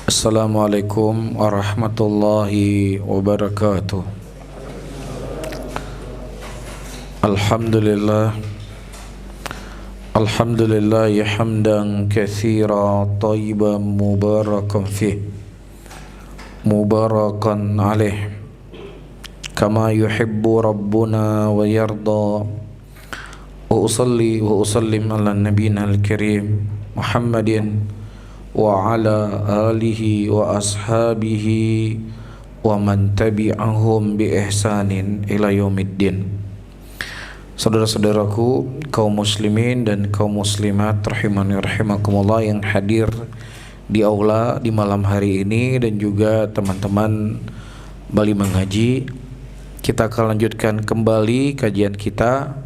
Assalamualaikum warahmatullahi wabarakatuh. Alhamdulillah Alhamdulillah hamdan katsira tayyiban mubarakan fih mubarakan alaih kama yuhibbu rabbuna wa yarda. Wa usalli wa usallim ala nabiyyina al-karim Muhammadin wa ala alihi wa ashabihi wa man tabi'ahum bi ihsanin ila yaumiddin. Saudara-saudaraku kaum muslimin dan kaum muslimat rahimani rahimakumullah yang hadir di aula di malam hari ini dan juga teman-teman Bali Mengaji, kita akan lanjutkan kembali kajian kita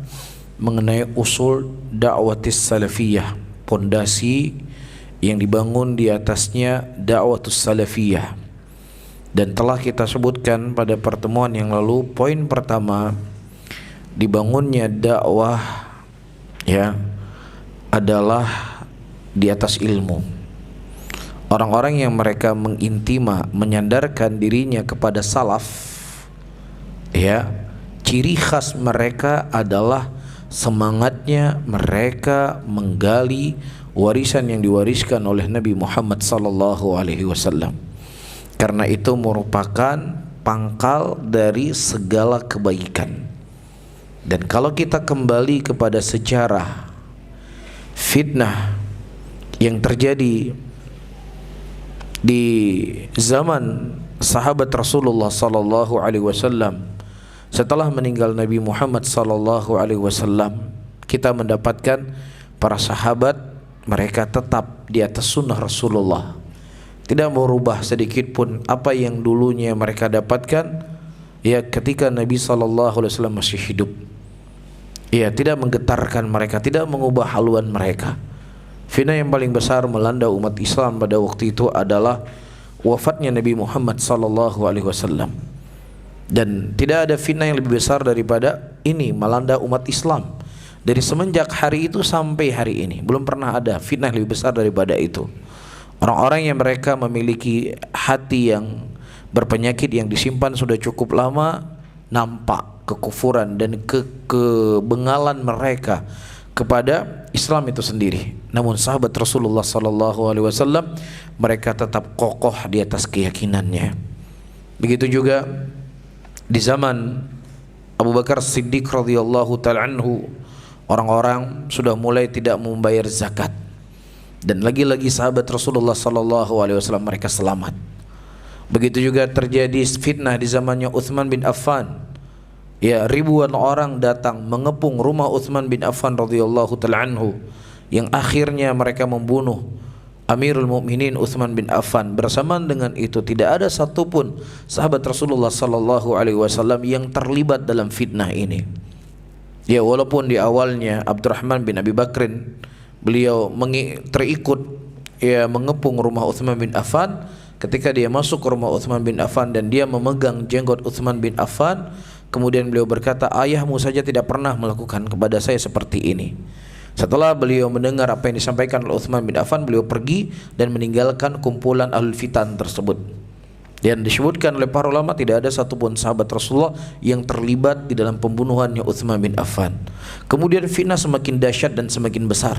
mengenai usul da'watis salafiyah, pondasi yang dibangun di atasnya da'watus salafiyah. Dan telah kita sebutkan pada pertemuan yang lalu, poin pertama dibangunnya dakwah adalah di atas ilmu. Orang-orang yang mereka mengintima, menyandarkan dirinya kepada salaf, ciri khas mereka adalah semangatnya mereka menggali warisan yang diwariskan oleh Nabi Muhammad sallallahu alaihi wasallam. Karena itu merupakan pangkal dari segala kebaikan. Dan kalau kita kembali kepada sejarah fitnah yang terjadi di zaman sahabat Rasulullah sallallahu alaihi wasallam setelah meninggal Nabi Muhammad sallallahu alaihi wasallam, kita mendapatkan para sahabat mereka tetap di atas sunnah Rasulullah, tidak merubah sedikit pun apa yang dulunya mereka dapatkan ketika Nabi sallallahu alaihi wasallam masih hidup. Tidak menggetarkan mereka, tidak mengubah haluan mereka. Fitnah yang paling besar melanda umat Islam pada waktu itu adalah wafatnya Nabi Muhammad sallallahu alaihi wasallam. Dan tidak ada fitnah yang lebih besar daripada ini melanda umat Islam. Dari semenjak hari itu sampai hari ini belum pernah ada fitnah lebih besar daripada itu. Orang-orang yang mereka memiliki hati yang berpenyakit yang disimpan sudah cukup lama, nampak kekufuran dan kebengalan mereka kepada Islam itu sendiri. Namun sahabat Rasulullah sallallahu alaihi wasallam mereka tetap kokoh di atas keyakinannya. Begitu juga di zaman Abu Bakar Siddiq radhiyallahu ta'ala anhu, orang-orang sudah mulai tidak membayar zakat. Dan lagi-lagi sahabat Rasulullah sallallahu alaihi wasallam mereka selamat. Begitu juga terjadi fitnah di zamannya Utsman bin Affan. Ribuan orang datang mengepung rumah Utsman bin Affan radhiyallahu ta'ala anhu, yang akhirnya mereka membunuh Amirul Mukminin Utsman bin Affan. Bersamaan dengan itu tidak ada satupun sahabat Rasulullah sallallahu alaihi wasallam yang terlibat dalam fitnah ini. Walaupun di awalnya Abdurrahman bin Abi Bakrin beliau terikut mengepung rumah Utsman bin Affan. Ketika dia masuk ke rumah Utsman bin Affan dan dia memegang jenggot Utsman bin Affan, kemudian beliau berkata, ayahmu saja tidak pernah melakukan kepada saya seperti ini. Setelah beliau mendengar apa yang disampaikan oleh Utsman bin Affan, beliau pergi dan meninggalkan kumpulan ahlul fitan tersebut. Dan disebutkan oleh para ulama tidak ada satupun sahabat Rasulullah yang terlibat di dalam pembunuhannya Utsman bin Affan. Kemudian fitnah semakin dahsyat dan semakin besar.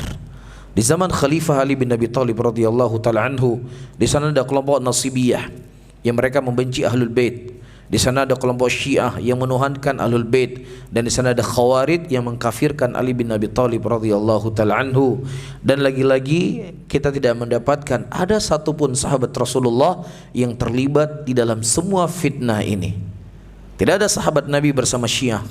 Di zaman Khalifah Ali bin Abi Thalib radhiyallahu taala anhu, di sana ada kelompok Nasibiyah yang mereka membenci Ahlul Bait. Di sana ada kelompok Syiah yang menuhankan Ahlul Bait, dan di sana ada Khawarij yang mengkafirkan Ali bin Abi Thalib radhiyallahu taala anhu. Dan lagi-lagi kita tidak mendapatkan ada satupun sahabat Rasulullah yang terlibat di dalam semua fitnah ini. Tidak ada sahabat Nabi bersama Syiah,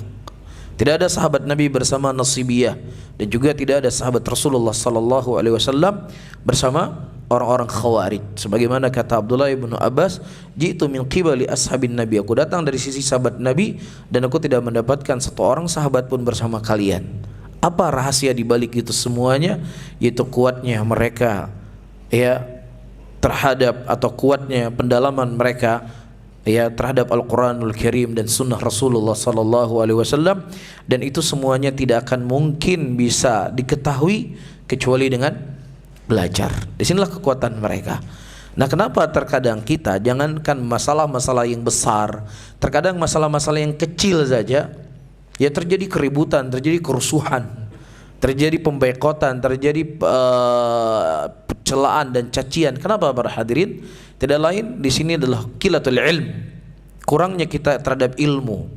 tidak ada sahabat Nabi bersama Nasibiyah, dan juga tidak ada sahabat Rasulullah sallallahu alaihi wasallam bersama orang-orang Khawarij. Sebagaimana kata Abdullah ibnu Abbas, jitu min qibali ashabin Nabi, aku datang dari sisi sahabat Nabi dan aku tidak mendapatkan satu orang sahabat pun bersama kalian. Apa rahasia di balik itu semuanya? Yaitu kuatnya mereka terhadap atau kuatnya pendalaman mereka terhadap Al-Quranul Karim dan Sunnah Rasulullah Sallallahu Alaihi Wasallam, dan itu semuanya tidak akan mungkin bisa diketahui kecuali dengan belajar. Disinilah kekuatan mereka. Nah, kenapa terkadang kita, jangankan masalah-masalah yang besar, terkadang masalah-masalah yang kecil saja ya terjadi keributan, terjadi kerusuhan, terjadi pemboikotan, terjadi celaan dan cacian. Kenapa para hadirin? Tidak lain di sini adalah qillatul ilm, kurangnya kita terhadap ilmu,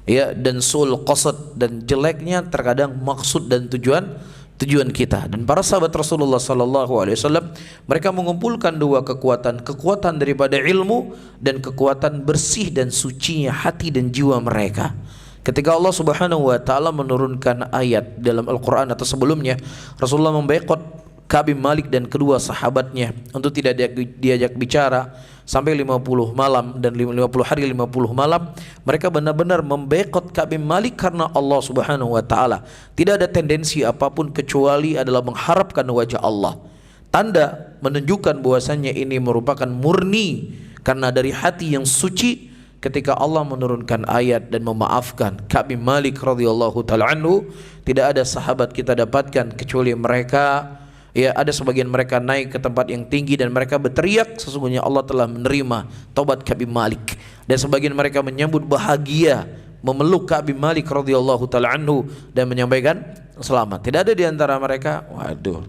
ya, dan su'ul qasad, dan jeleknya terkadang maksud dan tujuan kita. Dan para sahabat Rasulullah sallallahu alaihi wasallam, mereka mengumpulkan dua kekuatan daripada ilmu dan kekuatan bersih dan sucinya hati dan jiwa mereka. Ketika Allah Subhanahu wa taala menurunkan ayat dalam Al-Qur'an atau sebelumnya, Rasulullah memboikot Ka'b bin Malik dan kedua sahabatnya untuk tidak diajak bicara sampai 50 malam dan 50 hari 50 malam. Mereka benar-benar memboikot Ka'b bin Malik karena Allah Subhanahu wa taala. Tidak ada tendensi apapun kecuali adalah mengharapkan wajah Allah. Tanda menunjukkan bahwasannya ini merupakan murni karena dari hati yang suci ketika Allah menurunkan ayat dan memaafkan Ka'b bin Malik radhiyallahu taala anhu. Tidak ada sahabat kita dapatkan kecuali mereka, ya, ada sebagian mereka naik ke tempat yang tinggi dan mereka berteriak sesungguhnya Allah telah menerima taubat Ka'b bin Malik, dan sebagian mereka menyambut bahagia memeluk Ka'b bin Malik radhiyallahu taala anhu dan menyampaikan selamat. Tidak ada di antara mereka, waduh,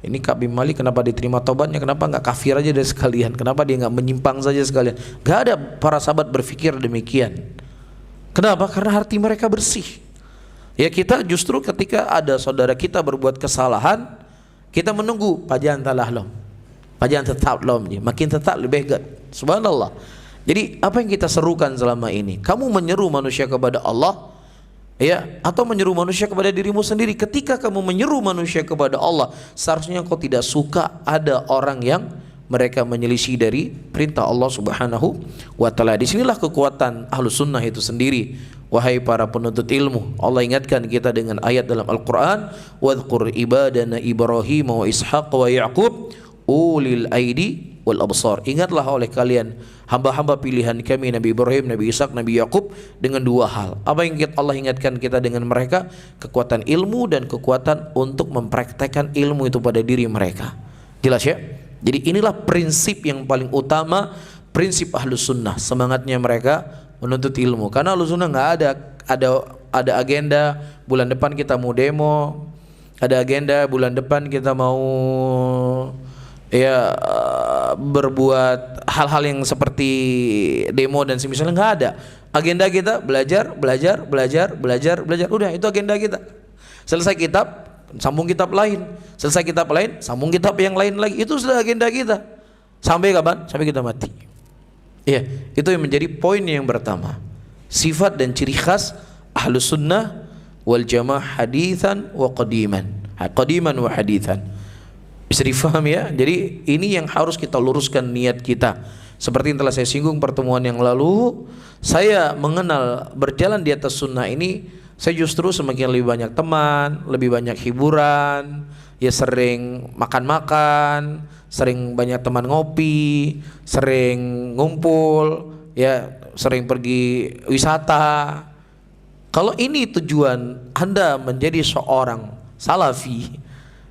ini Ka'b bin Malik kenapa diterima taubatnya, kenapa enggak kafir aja dari sekalian, kenapa dia enggak menyimpang saja sekalian. Enggak ada para sahabat berpikir demikian. Kenapa? Karena hati mereka bersih. Ya, kita justru ketika ada saudara kita berbuat kesalahan, kita menunggu pajan talah lom, pajan tetap lom, makin tetap lebih baik. Subhanallah. Jadi apa yang kita serukan selama ini? Kamu menyeru manusia kepada Allah, ya, atau menyeru manusia kepada dirimu sendiri? Ketika kamu menyeru manusia kepada Allah, seharusnya kau tidak suka ada orang yang mereka menyelisih dari perintah Allah Subhanahu wa taala. Disinilah kekuatan Ahlus Sunnah itu sendiri. Wahai para penuntut ilmu, Allah ingatkan kita dengan ayat dalam Al-Quran, wadhkur ibadana Ibrahim wa Ishaq wa Ya'qub ulil aidi wal absar. Ingatlah oleh kalian hamba-hamba pilihan kami, Nabi Ibrahim, Nabi Ishaq, Nabi Ya'qub, dengan dua hal. Apa yang Allah ingatkan kita dengan mereka? Kekuatan ilmu dan kekuatan untuk mempraktekkan ilmu itu pada diri mereka. Jelas ya? Jadi inilah prinsip yang paling utama, prinsip Ahlus Sunnah. Semangatnya mereka menuntut ilmu, karena Ahlus Sunnah nggak ada agenda bulan depan kita mau demo, ada agenda bulan depan kita mau ya berbuat hal-hal yang seperti demo dan semisalnya. Nggak ada. Agenda kita belajar, udah itu agenda kita. Selesai kitab, sambung kitab lain, selesai kitab lain, sambung kitab yang lain lagi. Itu sudah agenda kita. Sampai kapan? Sampai kita mati. Iya, itu yang menjadi poin yang pertama. Sifat dan ciri khas Ahlus Sunnah wal Jamaah hadithan wa qadiman. Qadiman wa hadithan. Bisa difahami ya? Jadi ini yang harus kita luruskan niat kita. Seperti yang telah saya singgung pertemuan yang lalu, saya mengenal berjalan di atas sunnah ini, saya justru semakin lebih banyak teman, lebih banyak hiburan, ya sering makan-makan, sering banyak teman ngopi, sering ngumpul, ya sering pergi wisata. Kalau ini tujuan Anda menjadi seorang salafi,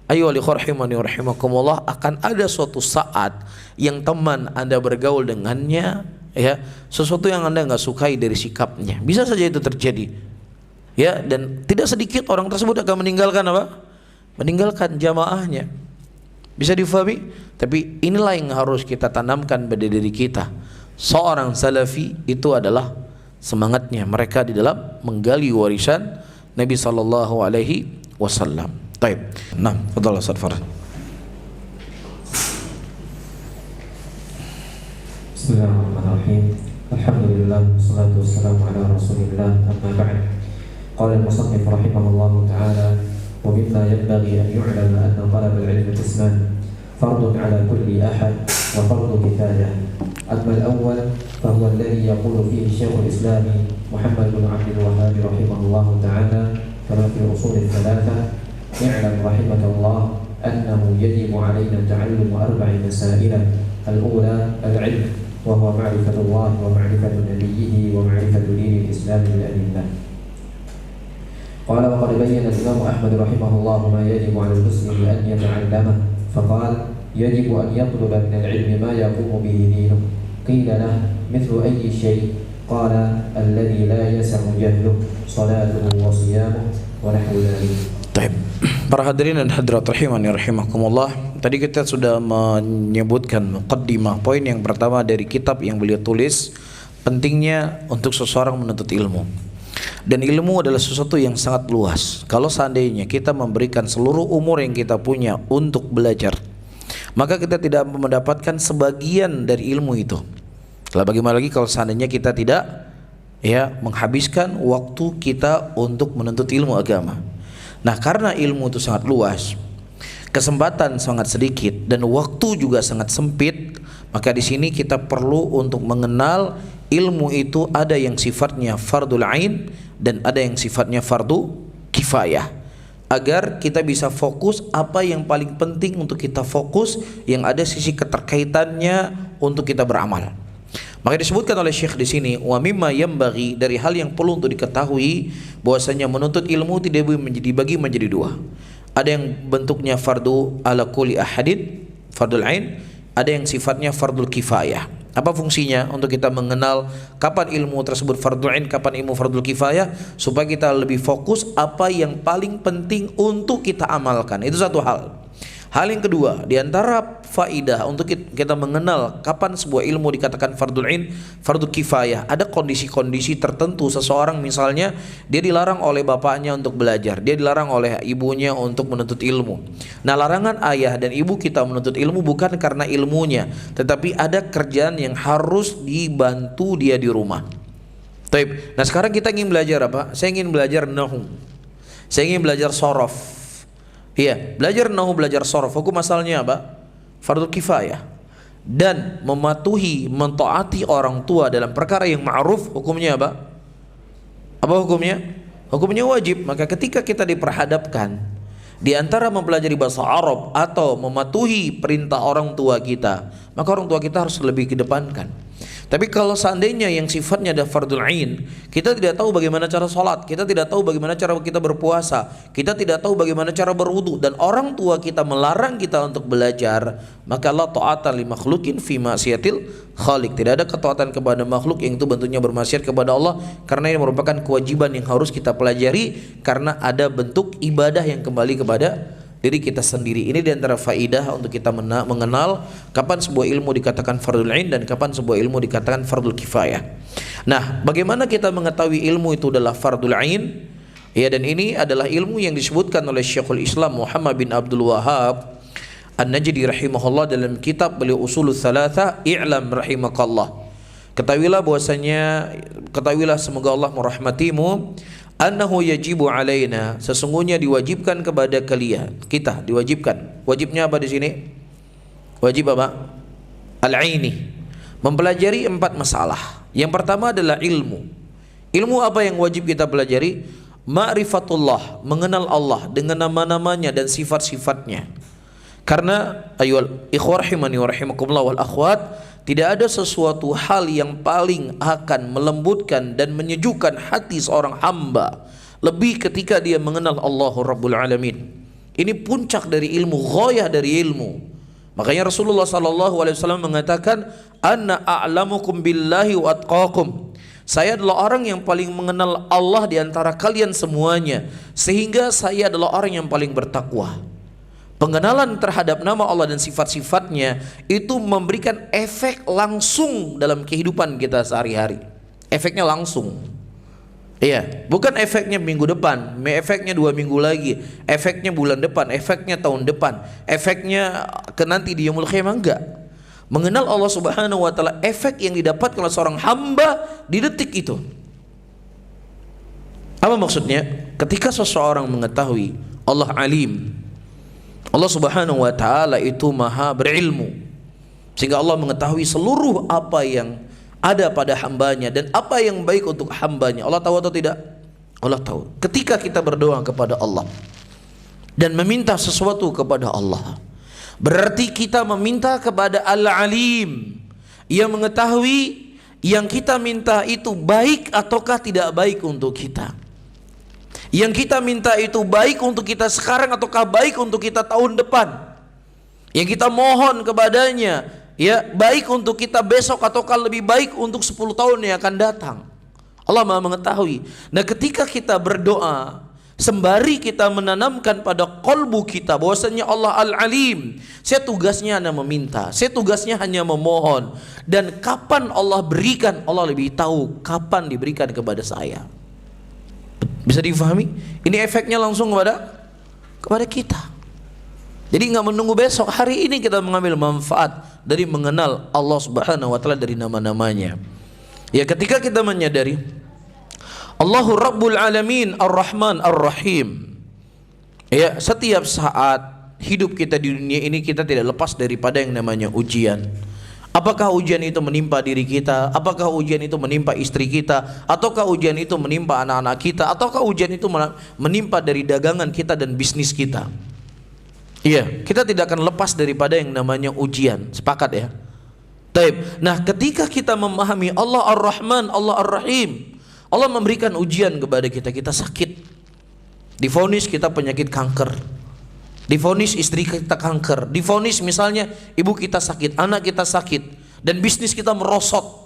ayo rahimani rahimakumullah, akan ada suatu saat yang teman Anda bergaul dengannya, ya, sesuatu yang Anda nggak sukai dari sikapnya. Bisa saja itu terjadi. Ya, dan tidak sedikit orang tersebut akan meninggalkan apa? Meninggalkan jamaahnya. Bisa difahami? Tapi inilah yang harus kita tanamkan pada diri kita. Seorang salafi itu adalah semangatnya mereka di dalam menggali warisan Nabi sallallahu alaihi wasallam. Baik. Nah, fadhal Ustaz Farhan. Bismillahirrahmanirrahim. Alhamdulillah wassalatu wassalamu ala Rasulillah, amma ba'd. Qala al-musannif rahimahullahu ta'ala, wa mimma yanbaghi an yu'lam anna talab al-'ilm qisman, fardun 'ala kulli ahad wa fardu kifayah. Amma al-awwal fa huwa alladhi yaqulu fihi Syekhul Islam Muhammad bin Abdul Wahhab rahimahullahu ta'ala kama fi usul al-thalathah, i'lam rahimakallah annahu yajibu 'alaina ta'allum arba'i masail. Al-ula al-'ilm wa huwa ma'rifatullah wa ma'rifatu nabiyhi wa ma'rifatu dinil Islam bil adillah. قال وقد بين الإمام أحمد رحمه الله ما يجب على المسلم أن يتعلمه، فقال يجب أن يطلب من العلم ما يقوم به دينه. قيل له مثل أي شيء؟ قال الذي لا يسع جهله صلاته وصيامه ونحو ذلك. Baik. Para hadirin dan hadirat rahimani rahimakumullah, tadi kita sudah menyebutkan muqaddimah, poin yang pertama dari kitab yang beliau tulis, pentingnya untuk seseorang menuntut ilmu. Dan ilmu adalah sesuatu yang sangat luas. Kalau seandainya kita memberikan seluruh umur yang kita punya untuk belajar, maka kita tidak mendapatkan sebagian dari ilmu itu. Kalau bagaimana lagi kalau seandainya kita tidak menghabiskan waktu kita untuk menuntut ilmu agama. Nah, karena ilmu itu sangat luas, kesempatan sangat sedikit dan waktu juga sangat sempit, maka di sini kita perlu untuk mengenal ilmu itu ada yang sifatnya fardul ain dan ada yang sifatnya fardu kifayah, agar kita bisa fokus apa yang paling penting untuk kita fokus, yang ada sisi keterkaitannya untuk kita beramal. Maka disebutkan oleh Syekh di sini, wa mimma yambaghi, dari hal yang perlu untuk diketahui bahwasanya menuntut ilmu tidak dibagi menjadi dua. Ada yang bentuknya fardu ala kulli ahadin, fardul ain, ada yang sifatnya fardul kifayah. Apa fungsinya? Untuk kita mengenal kapan ilmu tersebut fardul ain, kapan ilmu fardul kifayah, supaya kita lebih fokus apa yang paling penting untuk kita amalkan. Itu satu hal. Hal yang kedua, di antara faidah untuk kita mengenal kapan sebuah ilmu dikatakan fardul ain, fardul kifayah, ada kondisi-kondisi tertentu. Seseorang misalnya dia dilarang oleh bapaknya untuk belajar, dia dilarang oleh ibunya untuk menuntut ilmu. Nah, larangan ayah dan ibu kita menuntut ilmu bukan karena ilmunya, tetapi ada kerjaan yang harus dibantu dia di rumah. Taib. Nah, sekarang kita ingin belajar apa? Saya ingin belajar nahwu. Saya ingin belajar shorof. Iya, belajar nahwu, belajar shorof. Hukum asalnya apa? Fardhu kifayah. Dan mematuhi, mentaati orang tua dalam perkara yang ma'ruf, hukumnya apa? Apa hukumnya? Hukumnya wajib. Maka ketika kita diperhadapkan di antara mempelajari bahasa Arab atau mematuhi perintah orang tua kita, maka orang tua kita harus lebih kedepankan. Tapi kalau seandainya yang sifatnya ada fardul ain, kita tidak tahu bagaimana cara sholat, kita tidak tahu bagaimana cara kita berpuasa, kita tidak tahu bagaimana cara berwudu, dan orang tua kita melarang kita untuk belajar, maka la ta'ata li makhlukin fi ma'siyatil khaliq. Tidak ada ketaatan kepada makhluk yang itu bentuknya bermaksiat kepada Allah, karena ini merupakan kewajiban yang harus kita pelajari, karena ada bentuk ibadah yang kembali kepada diri kita sendiri. Ini diantara faidah untuk kita mengenal kapan sebuah ilmu dikatakan fardul ain dan kapan sebuah ilmu dikatakan fardul kifayah. Nah, bagaimana kita mengetahui ilmu itu adalah fardul ain? Ya, dan ini adalah ilmu yang disebutkan oleh Syekhul Islam Muhammad bin Abdul Wahhab An-Najdi rahimahullah dalam kitab beliau Ushulul Tsalatsa, i'lam rahimakallah. Ketahuilah semoga Allah merahmatimu, annahu yajibu alaina, sesungguhnya diwajibkan kepada kalian, kita diwajibkan. Wajibnya apa di sini? Wajib apa? Al-aini, mempelajari 4 masalah. Yang pertama adalah ilmu. Ilmu apa yang wajib kita pelajari? Ma'rifatullah, mengenal Allah dengan nama-namanya dan sifat-sifatnya. Karena ayyuhal ikhwah rahimani wa rahimakumullah wal akhwat, tidak ada sesuatu hal yang paling akan melembutkan dan menyejukkan hati seorang hamba lebih ketika dia mengenal Allah Rabbul Alamin. Ini puncak dari ilmu, ghayah dari ilmu. Makanya Rasulullah SAW mengatakan, Anna a'lamukum billahi wa atqakum. Saya adalah orang yang paling mengenal Allah di antara kalian semuanya, sehingga saya adalah orang yang paling bertakwa. Pengenalan terhadap nama Allah dan sifat-sifatnya itu memberikan efek langsung dalam kehidupan kita sehari-hari. Efeknya langsung. Iya, bukan efeknya minggu depan, efeknya 2 minggu lagi, efeknya bulan depan, efeknya tahun depan, efeknya ke nanti di yaumul qiyamah, enggak. Mengenal Allah Subhanahu wa taala, efek yang didapatkan oleh seorang hamba di detik itu. Apa maksudnya? Ketika seseorang mengetahui Allah alim, Allah Subhanahu wa taala itu maha berilmu, sehingga Allah mengetahui seluruh apa yang ada pada hambanya dan apa yang baik untuk hambanya. Allah tahu atau tidak? Allah tahu. Ketika kita berdoa kepada Allah dan meminta sesuatu kepada Allah, berarti kita meminta kepada Al-Alim yang mengetahui yang kita minta itu baik ataukah tidak baik untuk kita. Yang kita minta itu baik untuk kita sekarang ataukah baik untuk kita tahun depan. yang kita mohon kepadanya, ya, baik untuk kita besok ataukah lebih baik untuk 10 tahun yang akan datang. Allah Maha mengetahui. Nah, ketika kita berdoa, sembari kita menanamkan pada kolbu kita bahwasanya Allah Al-Alim, saya tugasnya hanya meminta, saya tugasnya hanya memohon, dan kapan Allah berikan, Allah lebih tahu kapan diberikan kepada saya. Bisa difahami? Ini efeknya langsung kepada kita. Jadi nggak menunggu besok, hari ini kita mengambil manfaat dari mengenal Allah Subhanahu wa taala dari nama-namanya. Ya, ketika kita menyadari Allahu Rabbul Alamin Ar-Rahman Ar-Rahim, ya, setiap saat hidup kita di dunia ini kita tidak lepas daripada yang namanya ujian. Apakah ujian itu menimpa diri kita, apakah ujian itu menimpa istri kita, ataukah ujian itu menimpa anak-anak kita, ataukah ujian itu menimpa dari dagangan kita dan bisnis kita. Iya, kita tidak akan lepas daripada yang namanya ujian. Sepakat ya? Taib. Nah, ketika kita memahami Allah Ar-Rahman, Allah Ar-Rahim, Allah memberikan ujian kepada kita. Kita sakit, divonis kita penyakit kanker, divonis istri kita kanker, divonis misalnya ibu kita sakit, anak kita sakit, dan bisnis kita merosot.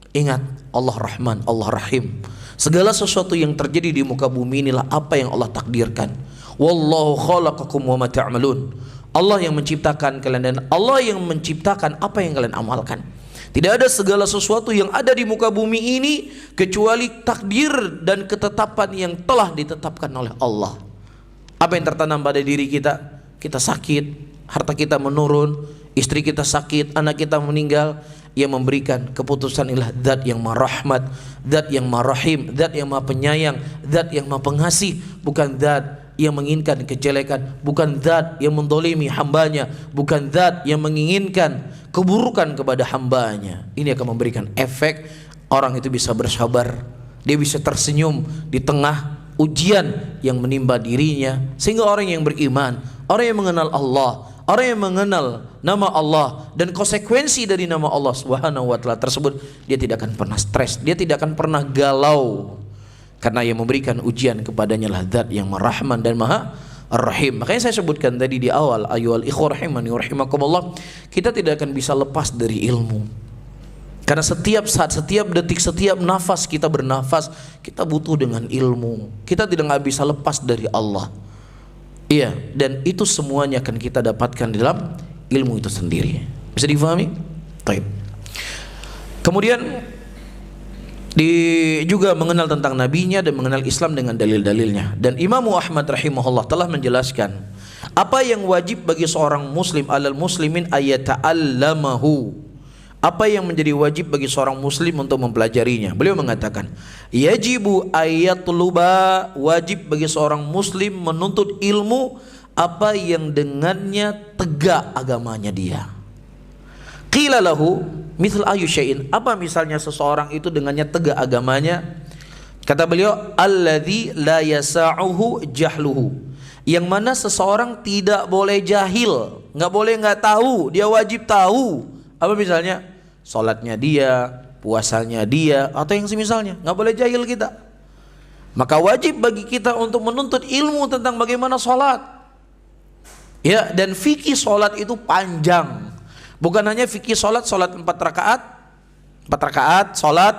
Ingat, Allah Rahman, Allah Rahim. Segala sesuatu yang terjadi di muka bumi inilah apa yang Allah takdirkan. Wallahu khalaqakum wa ma ta'malun. Allah yang menciptakan kalian dan Allah yang menciptakan apa yang kalian amalkan. Tidak ada segala sesuatu yang ada di muka bumi ini kecuali takdir dan ketetapan yang telah ditetapkan oleh Allah. Apa yang tertanam pada diri kita? Kita sakit, harta kita menurun, istri kita sakit, anak kita meninggal. Yang memberikan keputusan ialah Zat yang Maha Rahmat, Zat yang Maha Rahim, Zat yang Maha Penyayang, Zat yang Maha Pengasih, bukan Zat yang menginginkan kejelekan, bukan Zat yang mendolimi hambanya, bukan Zat yang menginginkan keburukan kepada hambanya. Ini akan memberikan efek orang itu bisa bersabar, dia bisa tersenyum di tengah ujian yang menimpa dirinya, sehingga orang yang beriman, orang yang mengenal Allah, orang yang mengenal nama Allah dan konsekuensi dari nama Allah Subhanahu wa taala tersebut, dia tidak akan pernah stres, dia tidak akan pernah galau, karena yang memberikan ujian kepadanya lah Zat yang Maha Rahman dan Maha Ar-Rahim. Makanya saya sebutkan tadi di awal, ayyuhal ikhwah rahimani wa rahimakumullah, kita tidak akan bisa lepas dari ilmu. Karena setiap saat, setiap detik, setiap nafas kita bernafas, kita butuh dengan ilmu. Kita tidak bisa lepas dari Allah. Iya, dan itu semuanya akan kita dapatkan dalam ilmu itu sendiri. Bisa difahami? Baik. Kemudian juga mengenal tentang nabinya dan mengenal Islam dengan dalil-dalilnya. Dan Imam Ahmad rahimahullah telah menjelaskan apa yang wajib bagi seorang muslim alal muslimin ayata'allamahu. Apa yang menjadi wajib bagi seorang muslim untuk mempelajarinya. Beliau mengatakan, yajibu ayatluba, wajib bagi seorang muslim menuntut ilmu apa yang dengannya tegak agamanya dia. Qila lahu misal ayu syai'in, apa misalnya seseorang itu dengannya tegak agamanya? Kata beliau, alladzi la yasa'uhu jahluhu, yang mana seseorang tidak boleh jahil, nggak boleh nggak tahu, dia wajib tahu. Apa misalnya? Salatnya dia, puasanya dia, atau yang semisalnya. Nggak boleh jahil kita. Maka wajib bagi kita untuk menuntut ilmu tentang bagaimana salat. Ya, dan fikih salat itu panjang. Bukan hanya fikih salat 4 rakaat, 4 rakaat salat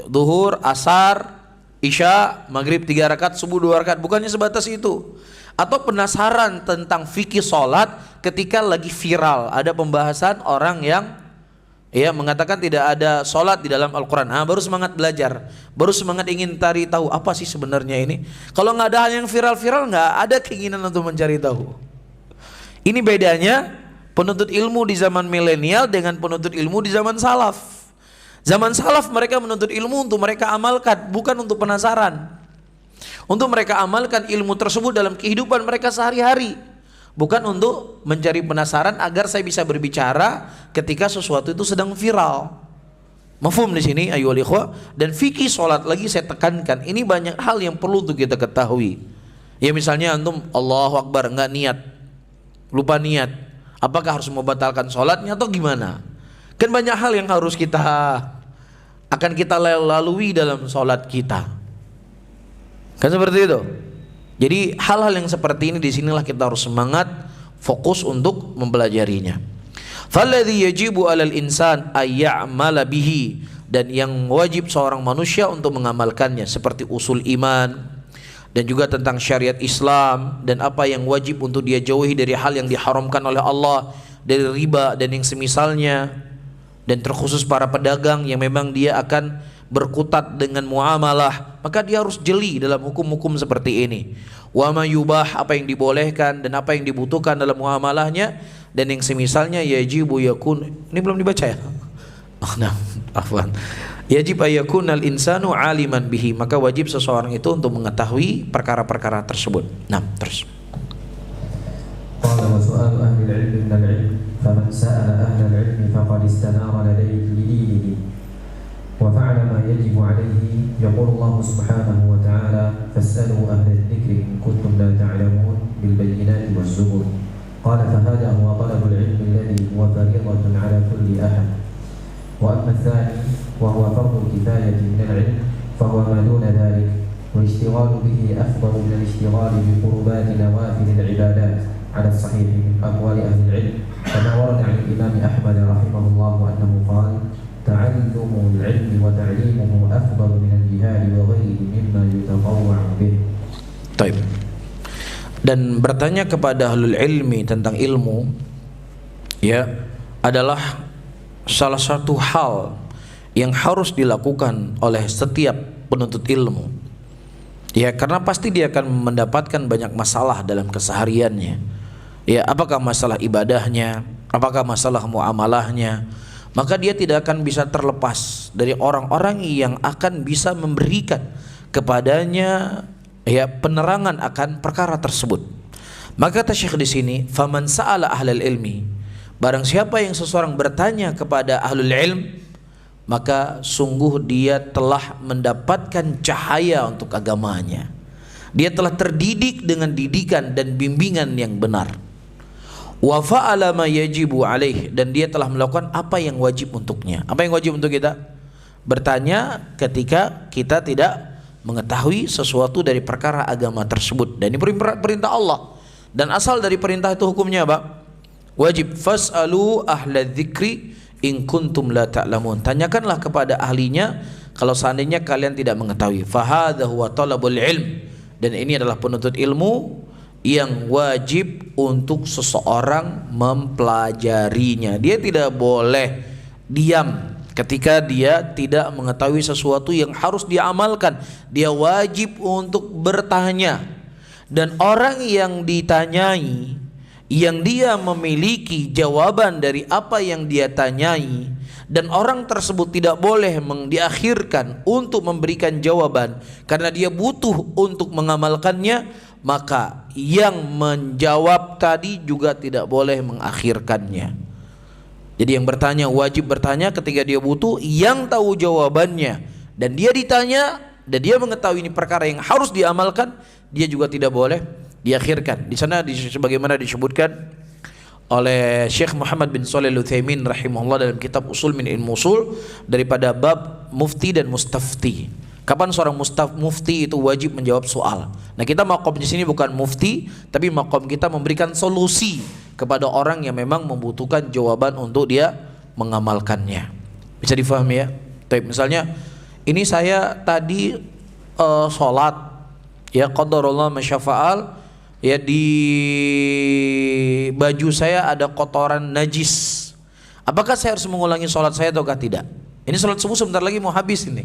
zuhur, asar, isya, maghrib 3 rakaat, subuh 2 rakaat. Bukannya sebatas itu. Atau penasaran tentang fikih salat ketika lagi viral, ada pembahasan orang yang mengatakan tidak ada salat di dalam Al-Quran. Baru semangat belajar, baru semangat ingin cari tahu apa sih sebenarnya ini. Kalau nggak ada hal yang viral-viral, nggak ada keinginan untuk mencari tahu. Ini bedanya penuntut ilmu di zaman milenial dengan penuntut ilmu di zaman salaf. Zaman salaf mereka menuntut ilmu untuk mereka amalkan, bukan untuk penasaran. Untuk mereka amalkan ilmu tersebut dalam kehidupan mereka sehari-hari, bukan untuk mencari penasaran agar saya bisa berbicara ketika sesuatu itu sedang viral. Mafhum di sini ayyuhal ikhwah. Dan fikih salat lagi saya tekankan, ini banyak hal yang perlu untuk kita ketahui. Ya misalnya antum Allahu Akbar enggak niat, lupa niat, apakah harus membatalkan salatnya atau gimana? Kan banyak hal yang harus akan kita lalui dalam salat kita. Kan seperti itu. Jadi hal-hal yang seperti ini disinilah kita harus semangat, fokus untuk mempelajarinya. Falladhi yajibu 'alal insan ayya'mala bihi, dan yang wajib seorang manusia untuk mengamalkannya seperti usul iman dan juga tentang syariat Islam, dan apa yang wajib untuk dia jauhi dari hal yang diharamkan oleh Allah, dari riba dan yang semisalnya, dan terkhusus para pedagang yang memang dia akan berkutat dengan muamalah, maka dia harus jeli dalam hukum-hukum seperti ini. Wa ma yubah, apa yang dibolehkan dan apa yang dibutuhkan dalam muamalahnya, dan yang semisalnya. Yajibu yakun, ini belum dibaca ya? Oh, nah, afwan. Yajib ayakun al insanu aliman bihi, maka wajib seseorang itu untuk mengetahui perkara-perkara tersebut. Nah, terus. Qala wa su'alu ahli al-'ilmi min al-'ilm, faman sa'ala ahli al-'ilmi faqad istanara ladayhi lidinihi wa fa'ala ma yajibu 'alayhi. Yaqulu Allah subhanahu wa ta'ala fas'alu ahli adh-dhikri in kuntum la ta'lamun bil bayyinati was-zubur. Qala fa hadha huwa talabu al-'ilmi alladhi huwa fariidatun 'ala kulli ahad. وأما الثاني وهو فرض الكفاية من العلم فهو ما دون ذلك، والاشتغال به أفضل من الاشتغال بقربات نوافل العبادات على الصحيح من أقوال أهل العلم، كما ورد عن الإمام أحمد رحمه الله أنه قال: تعلم العلم وتعليمه أفضل من الجهاد وغيره مما يتطوع به. طيب. Dan bertanya kepada ahlul ilmi tentang ilmu, ya, adalah salah satu hal yang harus dilakukan oleh setiap penuntut ilmu, ya, karena pasti dia akan mendapatkan banyak masalah dalam kesehariannya, ya, apakah masalah ibadahnya, apakah masalah muamalahnya, maka dia tidak akan bisa terlepas dari orang-orang yang akan bisa memberikan kepadanya, ya, penerangan akan perkara tersebut. Maka kata Syekh di sini, faman sa'ala ahlal ilmi, barang siapa yang seseorang bertanya kepada ahlul ilm, maka sungguh dia telah mendapatkan cahaya untuk agamanya. Dia telah terdidik dengan didikan dan bimbingan yang benar. Wa fa'ala ma yajibu alaih, dan dia telah melakukan apa yang wajib untuknya. Apa yang wajib untuk kita? Bertanya ketika kita tidak mengetahui sesuatu dari perkara agama tersebut. Dan ini perintah Allah. Dan asal dari perintah itu hukumnya apa? Wajib. Fas'alu ahla dzikri in kuntum la ta'lamun. Tanyakanlah kepada ahlinya kalau seandainya kalian tidak mengetahui. Fahadha huwa talabul ilm, dan ini adalah penuntut ilmu yang wajib untuk seseorang mempelajarinya. Dia tidak boleh diam ketika dia tidak mengetahui sesuatu yang harus diamalkan. Dia wajib untuk bertanya, dan orang yang ditanyai, yang dia memiliki jawaban dari apa yang dia tanyai, dan orang tersebut tidak boleh diakhirkan untuk memberikan jawaban karena dia butuh untuk mengamalkannya, maka yang menjawab tadi juga tidak boleh mengakhirkannya. Jadi yang bertanya wajib bertanya ketika dia butuh, yang tahu jawabannya dan dia ditanya dan dia mengetahui ini perkara yang harus diamalkan, dia juga tidak boleh diakhirkan. Di sana sebagaimana disebutkan oleh Syekh Muhammad bin Shalih Al-Utsaimin rahimahullah dalam kitab Usul min Ilmu Usul, daripada bab mufti dan mustafti. Kapan seorang mufti itu wajib menjawab soal. Nah, kita makom di sini bukan mufti, tapi makom kita memberikan solusi kepada orang yang memang membutuhkan jawaban untuk dia mengamalkannya. Bisa difahami ya? Tapi misalnya ini saya tadi sholat, ya, qadarullah masyafa'al, ya, di baju saya ada kotoran najis. Apakah saya harus mengulangi sholat saya ataukah tidak? Ini sholat subuh sebentar lagi mau habis ini.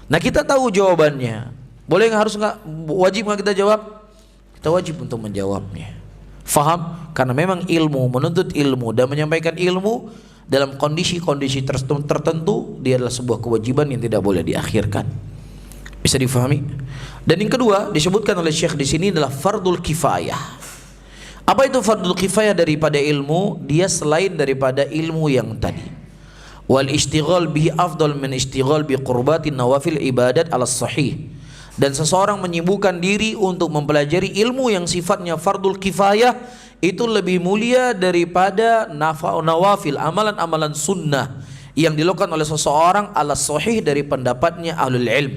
Nah, kita tahu jawabannya. Boleh nggak, harus nggak, wajib nggak kita jawab? Kita wajib untuk menjawabnya. Faham? Karena memang ilmu, menuntut ilmu dan menyampaikan ilmu dalam kondisi-kondisi tertentu, dia adalah sebuah kewajiban yang tidak boleh diakhirkan. Bisa difahami? Dan yang kedua disebutkan oleh Syekh di sini adalah fardul kifayah. Apa itu fardul kifayah daripada ilmu? Dia selain daripada ilmu yang tadi. Wal ishtighal bihi afdal min ishtighal bi qurbatin nawafil ibadat ala sahih. Dan seseorang menyibukkan diri untuk mempelajari ilmu yang sifatnya fardul kifayah itu lebih mulia daripada nawafil, amalan-amalan sunnah yang dilakukan oleh seseorang ala sahih dari pendapatnya ahlul ilm.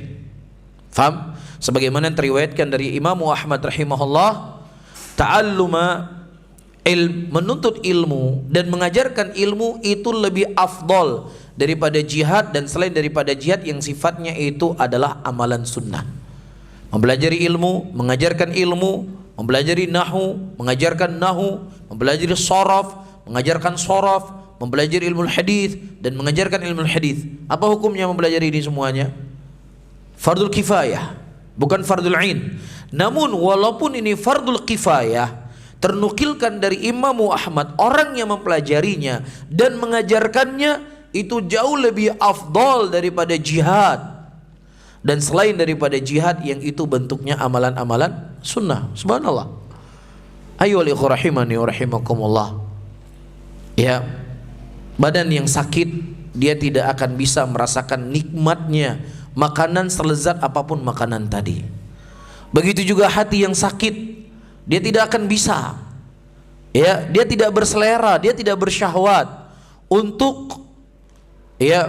Faham? Sebagaimana yang teriwayatkan dari Imam Ahmad rahimahullah, ta'alluma menuntut ilmu dan mengajarkan ilmu itu lebih afdol daripada jihad, dan selain daripada jihad yang sifatnya itu adalah amalan sunnah. Mempelajari ilmu, mengajarkan ilmu, mempelajari nahu, mengajarkan nahu, mempelajari sorof, mengajarkan sorof, mempelajari ilmu hadis dan mengajarkan ilmu hadis. Apa hukumnya mempelajari ini semuanya? Fardul kifayah, bukan fardul ain. Namun walaupun ini fardul kifayah, ternukilkan dari Imam Ahmad, orang yang mempelajarinya dan mengajarkannya itu jauh lebih afdal daripada jihad, dan selain daripada jihad yang itu bentuknya amalan-amalan sunnah. Subhanallah. Ayyuhal ikhwah rahimani wa rahimakumullah. Ya, badan yang sakit dia tidak akan bisa merasakan nikmatnya makanan selezat apapun makanan tadi. Begitu juga hati yang sakit, dia tidak akan bisa, ya, dia tidak berselera, dia tidak bersyahwat untuk, ya,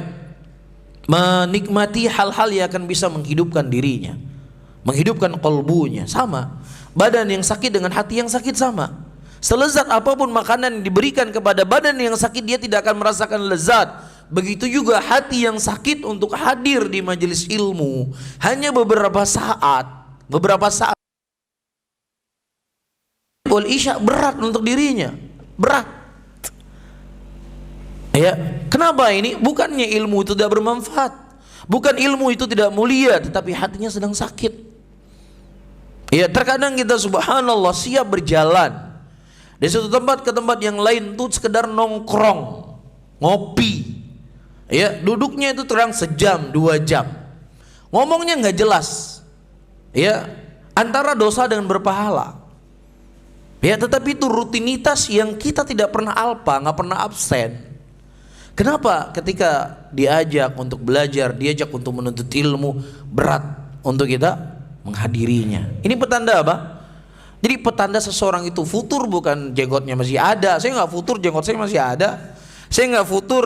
menikmati hal-hal yang akan bisa menghidupkan dirinya, menghidupkan kalbunya. Sama, badan yang sakit dengan hati yang sakit sama. Selezat apapun makanan yang diberikan kepada badan yang sakit, dia tidak akan merasakan lezat. Begitu juga hati yang sakit untuk hadir di majelis ilmu hanya beberapa saat wal isya berat untuk dirinya, berat. Ya, kenapa ini? Bukannya ilmu itu tidak bermanfaat, bukan ilmu itu tidak mulia, tetapi hatinya sedang sakit. Ya, terkadang kita subhanallah siap berjalan dari satu tempat ke tempat yang lain tuh sekedar nongkrong, ngopi. Ya, duduknya itu terang sejam, 2 jam. Ngomongnya nggak jelas. Ya, antara dosa dengan berpahala. Ya, tetapi itu rutinitas yang kita tidak pernah alpa, nggak pernah absen. Kenapa? Ketika diajak untuk belajar, diajak untuk menuntut ilmu, berat untuk kita menghadirinya. Ini petanda apa? Jadi petanda seseorang itu futur bukan jenggotnya masih ada. Saya nggak futur, jenggot saya masih ada. Saya nggak futur,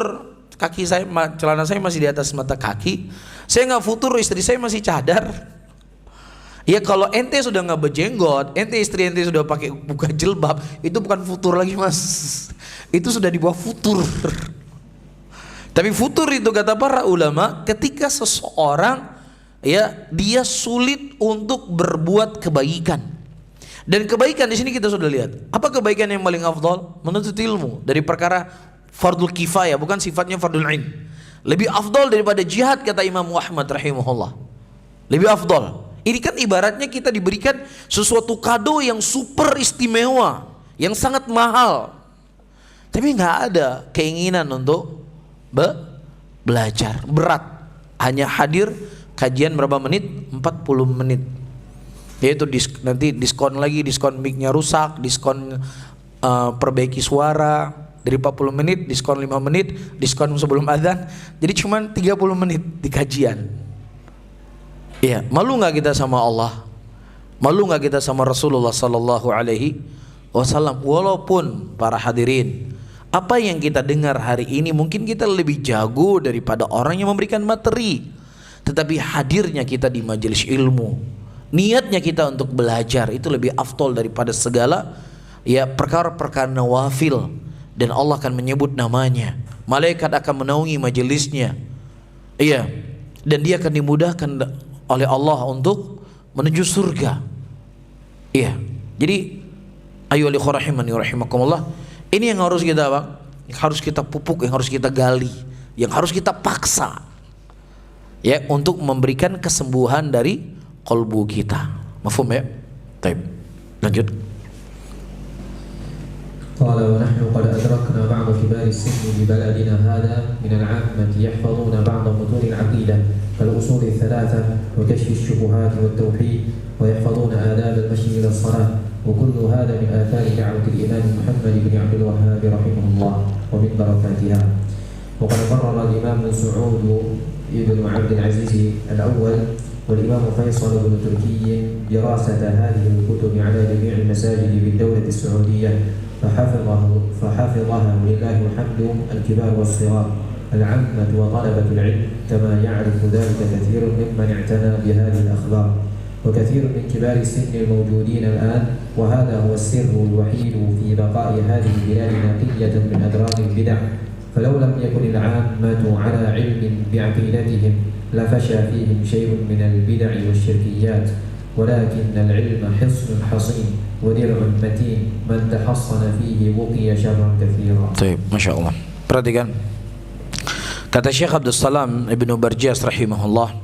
kaki saya, celana saya masih di atas mata kaki. Saya nggak futur, istri saya masih cadar. Ya, kalau ente sudah nggak berjenggot, istri ente sudah pakai buka jilbab, itu bukan futur lagi mas, itu sudah di bawah futur. Tapi futur itu kata para ulama ketika seseorang, ya, dia sulit untuk berbuat kebaikan. Dan kebaikan di sini kita sudah lihat. Apa kebaikan yang paling afdal? Menuntut ilmu dari perkara fardul kifayah, bukan sifatnya fardul ain. Lebih afdal daripada jihad kata Imam Ahmad rahimahullah. Lebih afdal. Ini kan ibaratnya kita diberikan sesuatu kado yang super istimewa, yang sangat mahal, tapi nggak ada keinginan untuk belajar, berat. Hanya hadir kajian berapa menit? 40 menit. Yaitu nanti diskon lagi, diskon mic-nya rusak, diskon perbaiki suara dari 40 menit, diskon 5 menit, diskon sebelum azan. Jadi cuma 30 menit di kajian. Ya, malu nggak kita sama Allah? Malu nggak kita sama Rasulullah Sallallahu Alaihi Wasallam? Walaupun para hadirin, apa yang kita dengar hari ini mungkin kita lebih jago daripada orang yang memberikan materi, tetapi hadirnya kita di majelis ilmu, niatnya kita untuk belajar itu lebih afdol daripada segala, ya, perkara-perkara nawafil. Dan Allah akan menyebut namanya, malaikat akan menaungi majelisnya, iya, dan dia akan dimudahkan oleh Allah untuk menuju surga. Iya. Jadi ayo li rahimani rahimakumullah, ini yang harus kita apa? Yang harus kita pupuk, yang harus kita gali, yang harus kita paksa, ya, untuk memberikan kesembuhan dari qalbu kita. Mafhum ya? Baik. Lanjut. قال ونحن قد أدركنا بعض كبار السن ببلدنا هذا من العامة يحفظون بعض متون العقيدة كالأصول الثلاثة وكشف الشبهات والتوحيد، ويحفظون آداب المشي إلى الصلاة، وكل هذا من آثار دعوة الإمام محمد بن عبد الوهاب رحمه الله ومن بركاتها. وقد قرر الإمام سعود بن عبد العزيز الأول والإمام فيصل بن تركي دراسة هذه الكتب على جميع المساجد بالدولة السعودية، فحفظها ولله الحمد الكبار والصغار، العامة وطلبة العلم، كما يعرف ذلك كثير ممن اعتنى بهذه الأخبار. وكثير من كبار السن الموجودين الآن، وهذا هو السر الوحيد في بقاء هذه البلاد نقية من أدران البدع. فلو لم يكن العامة على علم بعقيدتهم لفشى فيهم شيء من البدع والشركيات، ولكن العلم حصن حصين ودرع متين، من تحصن فيه وقي شرا كثيرا. طيب، Masya Allah. Perhatikan kata Syekh Abdul Salam Ibnu Barjas rahimahullah,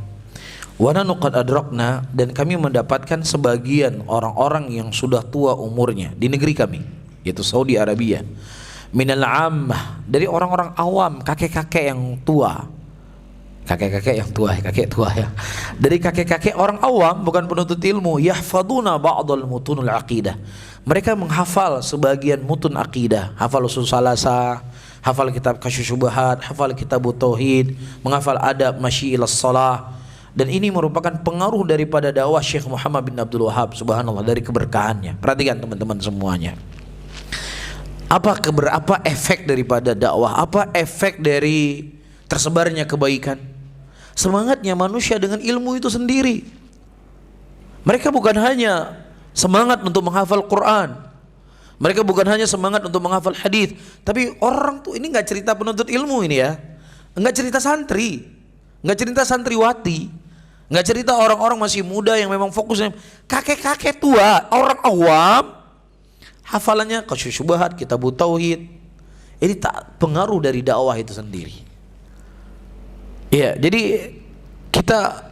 wa nahnu qad adrakna, dan kami mendapatkan sebagian orang-orang yang sudah tua umurnya di negeri kami, yaitu Saudi Arabia, minal ammah, dari orang-orang awam, kakek-kakek yang tua. Kakek-kakek yang tua, kakek tua ya. Dari kakek-kakek orang awam, bukan penuntut ilmu, yahfaduna ba'dal mutunul aqidah. Mereka menghafal sebagian mutun aqidah, hafal usul salasa, hafal kitab Kasyfus Syubhat, hafal kitab Tauhid, menghafal adab masyi'ilas shalah. Dan ini merupakan pengaruh daripada dakwah Syekh Muhammad bin Abdul Wahhab, subhanallah, dari keberkahannya. Perhatikan teman-teman semuanya. Apa efek daripada dakwah? Apa efek dari tersebarnya kebaikan? Semangatnya manusia dengan ilmu itu sendiri. Mereka bukan hanya semangat untuk menghafal Quran, mereka bukan hanya semangat untuk menghafal hadis, tapi orang tuh ini nggak cerita penuntut ilmu ini ya, nggak cerita santri, nggak cerita santriwati, nggak cerita orang-orang masih muda yang memang fokusnya kakek-kakek tua, orang awam, hafalannya Kasyfus Syubhat, kitab Tauhid. Ini tak pengaruh dari dakwah itu sendiri. Ya, jadi kita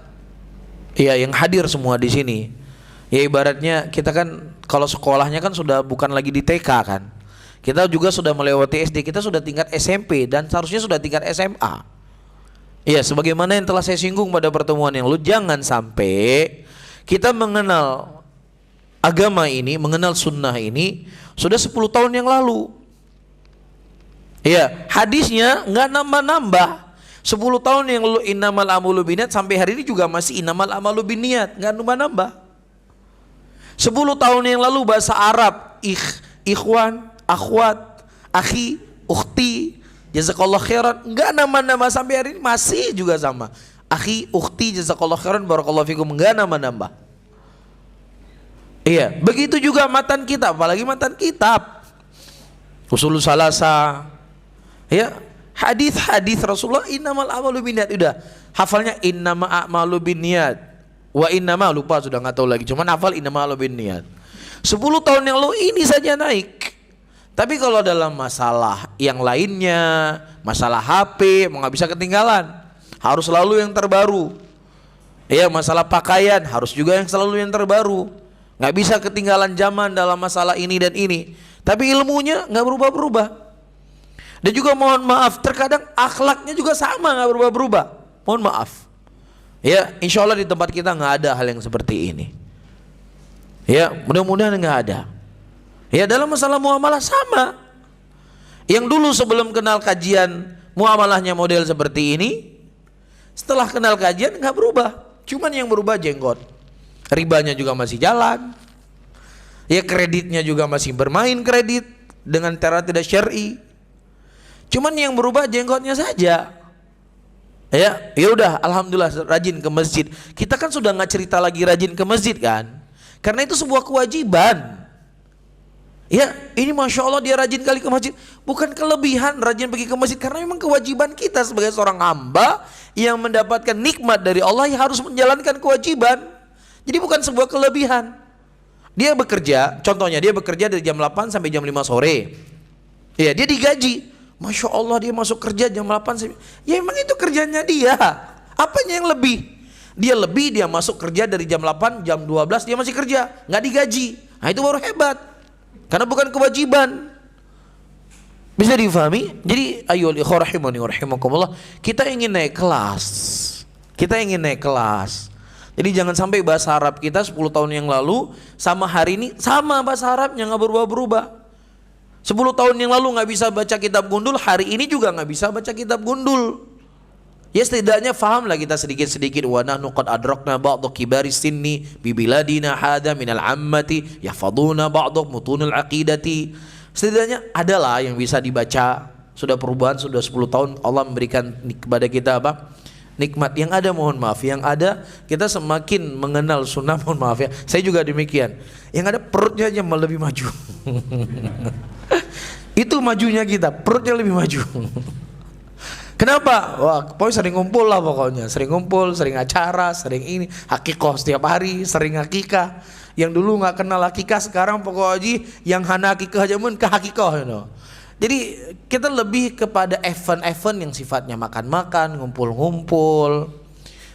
ya yang hadir semua di sini, ya ibaratnya kita kan kalau sekolahnya kan sudah bukan lagi di TK kan. Kita juga sudah melewati SD, kita sudah tingkat SMP dan seharusnya sudah tingkat SMA. Ya, sebagaimana yang telah saya singgung pada pertemuan yang lalu, jangan sampai kita mengenal agama ini, mengenal sunnah ini sudah 10 tahun yang lalu. Ya, hadisnya nggak nambah-nambah. 10 tahun yang lalu innamal a'malu binniyat, sampai hari ini juga masih innamal a'malu binniyat, enggak nambah-nambah. 10 tahun yang lalu bahasa Arab ikhwan, akhwat, akhi, ukhti, jazakallah khairan, enggak nambah-nambah, sampai hari ini masih juga sama. Akhi, ukhti, jazakallah khairan, barakallahu fikum, enggak nambah-nambah. Iya, begitu juga matan kitab, apalagi matan kitab. Usul salasa. Ya, hadis Rasulullah innamal a'malu binniyat, udah hafalnya innama a'malu binniyat wa innama, lupa sudah nggak tahu lagi, cuman hafal innamal a'malu binniyat. 10 tahun yang lalu ini saja naik. Tapi kalau dalam masalah yang lainnya, masalah HP nggak bisa ketinggalan, harus selalu yang terbaru. Ya, masalah pakaian harus juga yang selalu yang terbaru, nggak bisa ketinggalan zaman dalam masalah ini dan ini. Tapi ilmunya nggak berubah-berubah. Dan juga mohon maaf, terkadang akhlaknya juga sama, nggak berubah-berubah. Mohon maaf. Ya, insya Allah di tempat kita nggak ada hal yang seperti ini. Ya, mudah-mudahan nggak ada. Ya, dalam masalah muamalah sama. Yang dulu sebelum kenal kajian muamalahnya model seperti ini, setelah kenal kajian nggak berubah. Cuman yang berubah jenggot. Ribanya juga masih jalan. Ya, kreditnya juga masih bermain kredit dengan cara tidak syar'i. Cuman yang berubah jenggotnya saja. Ya udah, alhamdulillah rajin ke masjid. Kita kan sudah nggak cerita lagi rajin ke masjid kan, karena itu sebuah kewajiban. Ya, ini masya Allah dia rajin kali ke masjid, bukan kelebihan rajin pergi ke masjid, karena memang kewajiban kita sebagai seorang hamba yang mendapatkan nikmat dari Allah yang harus menjalankan kewajiban. Jadi bukan sebuah kelebihan. Dia bekerja, contohnya dia bekerja dari jam 8 sampai jam 5 sore. Ya, dia digaji. Masya Allah dia masuk kerja jam 8 sampai, ya emang itu kerjanya dia. Apanya yang lebih? Dia masuk kerja dari jam 8, jam 12 dia masih kerja, nggak digaji. Nah itu baru hebat, karena bukan kewajiban. Bisa difahami? Jadi ayyuhal ikhwah rahimani wa rahimakumullah, kita ingin naik kelas. Jadi jangan sampai bahasa Arab kita 10 tahun yang lalu sama hari ini sama bahasa Arabnya, nggak berubah-berubah. 10 tahun yang lalu nggak bisa baca kitab gundul, hari ini juga nggak bisa baca kitab gundul. Ya setidaknya fahamlah kita sedikit-sedikit. Wa nahnu qad adrakna ba'd kibari sinni bi biladina hada minal ammati yahfaduna ba'd mutunul aqidati. Setidaknya adalah yang bisa dibaca. Sudah perubahan, sudah 10 tahun Allah memberikan kepada kita apa? nikmat. Yang ada mohon maaf, yang ada kita semakin mengenal sunnah, mohon maaf ya. Saya juga demikian. Yang ada perutnya aja lebih maju. Itu majunya kita, perutnya lebih maju. Kenapa? Wah, pokoknya sering ngumpul lah pokoknya. Sering ngumpul, sering acara, sering ini. Hakikoh setiap hari, sering hakikah. Yang dulu gak kenal hakikah, sekarang pokoknya yang hana hakikah aja pun ke hakikoh, you know. Jadi kita lebih kepada event-event yang sifatnya makan-makan, ngumpul-ngumpul.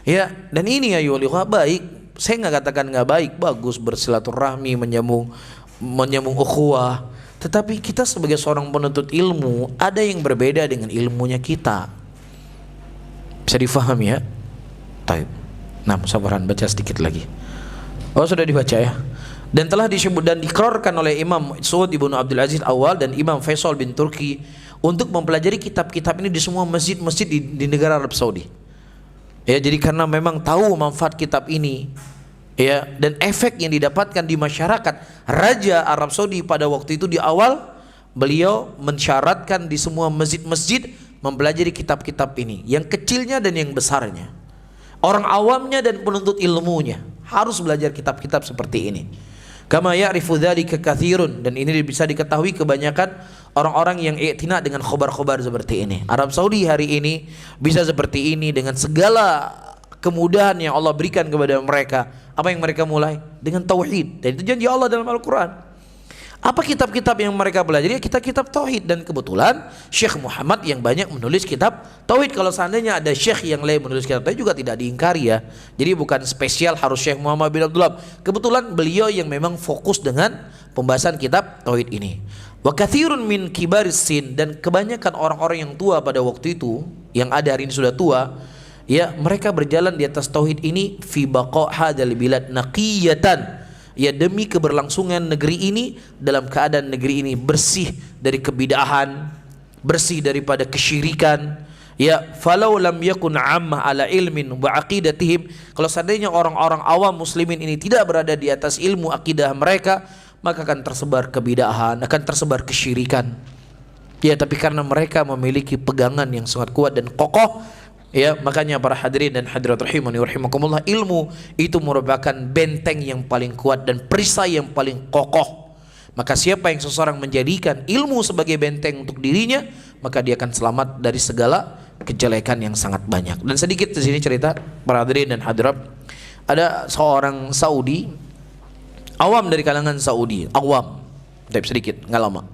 Ya, dan ini ya yuliha baik. Saya gak katakan gak baik, bagus bersilaturahmi, menyambung ukhuwah. Tetapi kita sebagai seorang penuntut ilmu, ada yang berbeda dengan ilmunya kita. Bisa difahami ya? Baik. Nah, sabaran baca sedikit lagi. Oh, sudah dibaca ya. Dan telah disebut dan diikrarkan oleh Imam Saud ibnu Abdul Aziz Awal dan Imam Faisal bin Turki untuk mempelajari kitab-kitab ini di semua masjid-masjid di negara Arab Saudi. Ya, jadi karena memang tahu manfaat kitab ini, ya, dan efek yang didapatkan di masyarakat. Raja Arab Saudi pada waktu itu di awal beliau mensyaratkan di semua masjid-masjid mempelajari kitab-kitab ini, yang kecilnya dan yang besarnya. Orang awamnya dan penuntut ilmunya harus belajar kitab-kitab seperti ini. Kama ya'rifu dzalika katsirun, dan ini bisa diketahui kebanyakan orang-orang yang i'tina dengan khobar-khobar seperti ini. Arab Saudi hari ini bisa seperti ini dengan segala kemudahan yang Allah berikan kepada mereka. Apa yang mereka mulai? Dengan tauhid. Dan itu janji Allah dalam Al-Quran. Apa kitab-kitab yang mereka pelajari? Kitab-kitab tauhid. Dan kebetulan Syekh Muhammad yang banyak menulis kitab tauhid. Kalau seandainya ada syekh yang lain menulis kitab tauhid juga tidak diingkari ya. Jadi bukan spesial harus Syekh Muhammad bin Abdullah. Kebetulan beliau yang memang fokus dengan pembahasan kitab tauhid ini. Wa katsirun min kibaris sin, dan kebanyakan orang-orang yang tua pada waktu itu, yang ada hari ini sudah tua, ya, mereka berjalan di atas tauhid ini fi baqa hadzal bilad naqiyatan, ya, demi keberlangsungan negeri ini dalam keadaan negeri ini bersih dari kebidahan, bersih daripada kesyirikan. Ya, falau lam yakun ammah ala ilmin wa aqidatihim, kalau seandainya orang-orang awam muslimin ini tidak berada di atas ilmu akidah mereka, maka akan tersebar kebidahan, akan tersebar kesyirikan. Ya, tapi karena mereka memiliki pegangan yang sangat kuat dan kokoh, ya, makanya para hadirin dan hadirat rahimani wa rahimakumullah, ilmu itu merupakan benteng yang paling kuat dan perisai yang paling kokoh. Maka siapa yang seseorang menjadikan ilmu sebagai benteng untuk dirinya, maka dia akan selamat dari segala kejelekan yang sangat banyak. Dan sedikit di sini cerita para hadirin dan hadirat, ada seorang Saudi, awam dari kalangan Saudi, awam, tapi sedikit, nggak lama.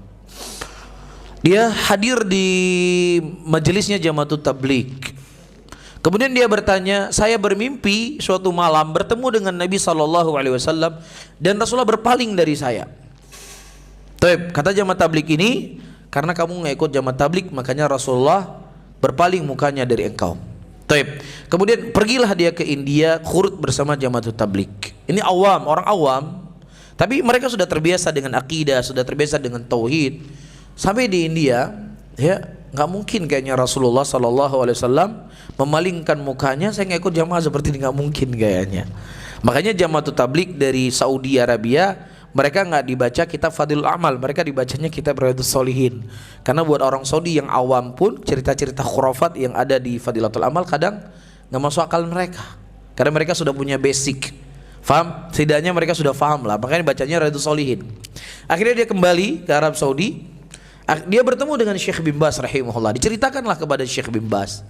Dia hadir di majelisnya Jamaatut Tabligh. Kemudian dia bertanya, saya bermimpi suatu malam bertemu dengan Nabi SAW dan Rasulullah berpaling dari saya. Taib, kata Jamaat Tabligh ini, karena kamu nggak ikut Jamaat Tabligh, makanya Rasulullah berpaling mukanya dari engkau. Taib. Kemudian pergilah dia ke India, khurut bersama Jamaatut Tabligh. Ini awam, orang awam, tapi mereka sudah terbiasa dengan akidah, sudah terbiasa dengan tauhid. Sampai di India, ya, nggak mungkin kayaknya Rasulullah SAW memalingkan mukanya, saya nggak ikut jamaah seperti ini, nggak mungkin kayaknya. Makanya Jamaatut Tabligh dari Saudi Arabia, mereka nggak dibaca kitab Fadilul Amal, mereka dibacanya kitab Riyadhus Shalihin. Karena buat orang Saudi yang awam pun, cerita-cerita khurafat yang ada di Fadilatul Amal kadang nggak masuk akal mereka, karena mereka sudah punya basic, faham? Setidaknya mereka sudah faham lah, makanya bacanya Riyadhus Shalihin. Akhirnya dia kembali ke Arab Saudi, dia bertemu dengan Syekh bin Baz rahimahullah, diceritakanlah kepada Syekh bin Baz.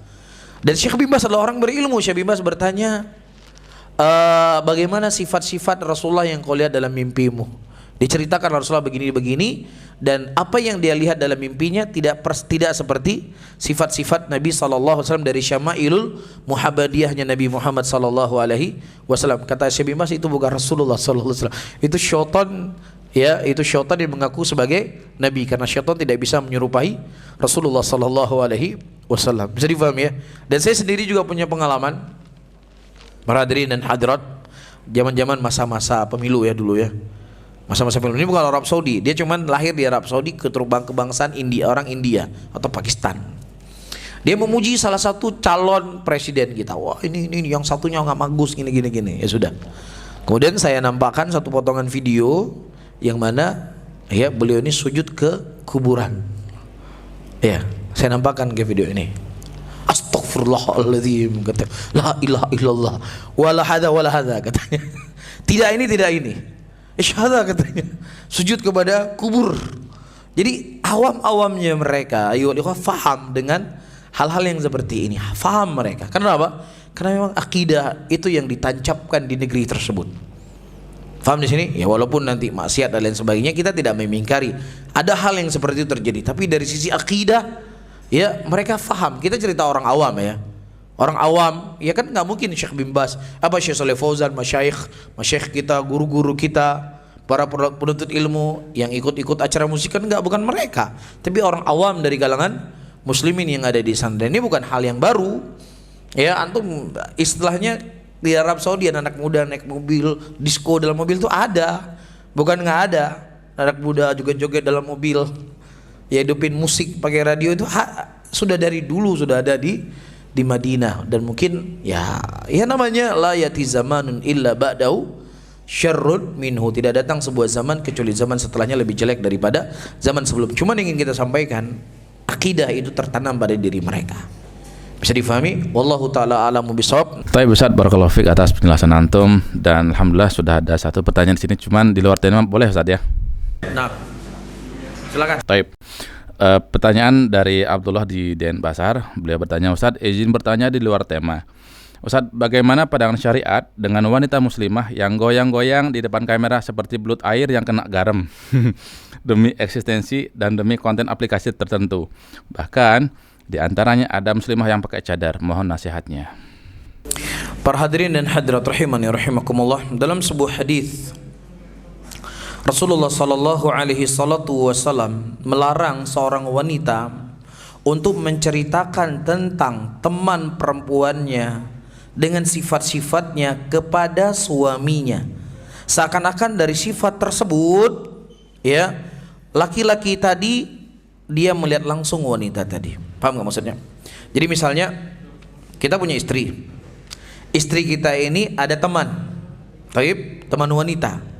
Dan Syekh bin Baz adalah orang berilmu. Syekh bin Baz bertanya, bagaimana sifat-sifat Rasulullah yang kau lihat dalam mimpimu? Diceritakan Rasulullah begini-begini, dan apa yang dia lihat dalam mimpinya tidak seperti sifat-sifat Nabi SAW dari Syama'ilul Muhammadiyahnya Nabi Muhammad SAW. Kata Syekh bin Baz, itu bukan Rasulullah SAW, itu syaitan. Ya, itu syaitan yang mengaku sebagai Nabi, karena syaitan tidak bisa menyerupai Rasulullah SAW. Bisa difaham ya? Dan saya sendiri juga punya pengalaman, para hadirin dan hadirat, zaman-zaman masa-masa pemilu ya dulu ya. Masa-masa pemilu ini bukan Arab Saudi, dia cuman lahir di Arab Saudi, kebangsaan India, orang India atau Pakistan. Dia memuji salah satu calon presiden kita. Wah, ini yang satunya nggak bagus, gini. Ya sudah. Kemudian saya nampakkan satu potongan video yang mana ya beliau ini sujud ke kuburan. Ya, saya nampakkan ke video ini. Astaghfirullahaladzim, kata, la ilaha illallah, wala hadha, katanya. Tidak ini. Isyhada, katanya. Sujud kepada kubur. Jadi awam-awamnya mereka, ayo faham dengan hal-hal yang seperti ini. Faham mereka. Kenapa? Karena memang akidah itu yang ditancapkan di negeri tersebut. Faham di sini? Ya walaupun nanti maksiat dan lain sebagainya, kita tidak memingkari. Ada hal yang seperti itu terjadi, tapi dari sisi akidah, ya mereka faham. Kita cerita orang awam ya. Orang awam, ya kan nggak mungkin Syekh bin Baz, Syekh Shalih Fauzan, masyayikh kita, guru-guru kita, para penuntut ilmu yang ikut-ikut acara musik kan bukan mereka, tapi orang awam dari kalangan muslimin yang ada di sana. Dan ini bukan hal yang baru. Ya antum istilahnya di Arab Saudi anak muda naik mobil, disco dalam mobil itu ada, bukan nggak ada. Anak muda joget-joget dalam mobil, ya hidupin musik pakai radio itu sudah dari dulu sudah ada di Madinah. Dan mungkin ya namanya la yati zamanun illa ba'dahu syarrun minhu, tidak datang sebuah zaman kecuali zaman setelahnya lebih jelek daripada zaman sebelum. Cuman yang ingin kita sampaikan, akidah itu tertanam pada diri mereka. Bisa difahami? Wallahu ta'ala a'lamu bishawab. Baik Ustaz, barakallahu fiik atas penjelasan antum, dan alhamdulillah sudah ada satu pertanyaan di sini, cuman di luar tema, boleh Ustaz ya? Nah, silakan. Baik. Pertanyaan dari Abdullah di Denpasar. Beliau bertanya, Ustaz, izin bertanya di luar tema. Ustaz, bagaimana pandangan syariat dengan wanita muslimah yang goyang-goyang di depan kamera seperti belut air yang kena garam demi eksistensi dan demi konten aplikasi tertentu? Bahkan di antaranya ada muslimah yang pakai cadar. Mohon nasihatnya. Para hadirin dan hadirat rahimani rahimakumullah, dalam sebuah hadis Rasulullah sallallahu alaihi wasallam melarang seorang wanita untuk menceritakan tentang teman perempuannya dengan sifat-sifatnya kepada suaminya, seakan-akan dari sifat tersebut ya laki-laki tadi dia melihat langsung wanita tadi. Paham nggak maksudnya? Jadi misalnya kita punya istri kita ini ada teman wanita.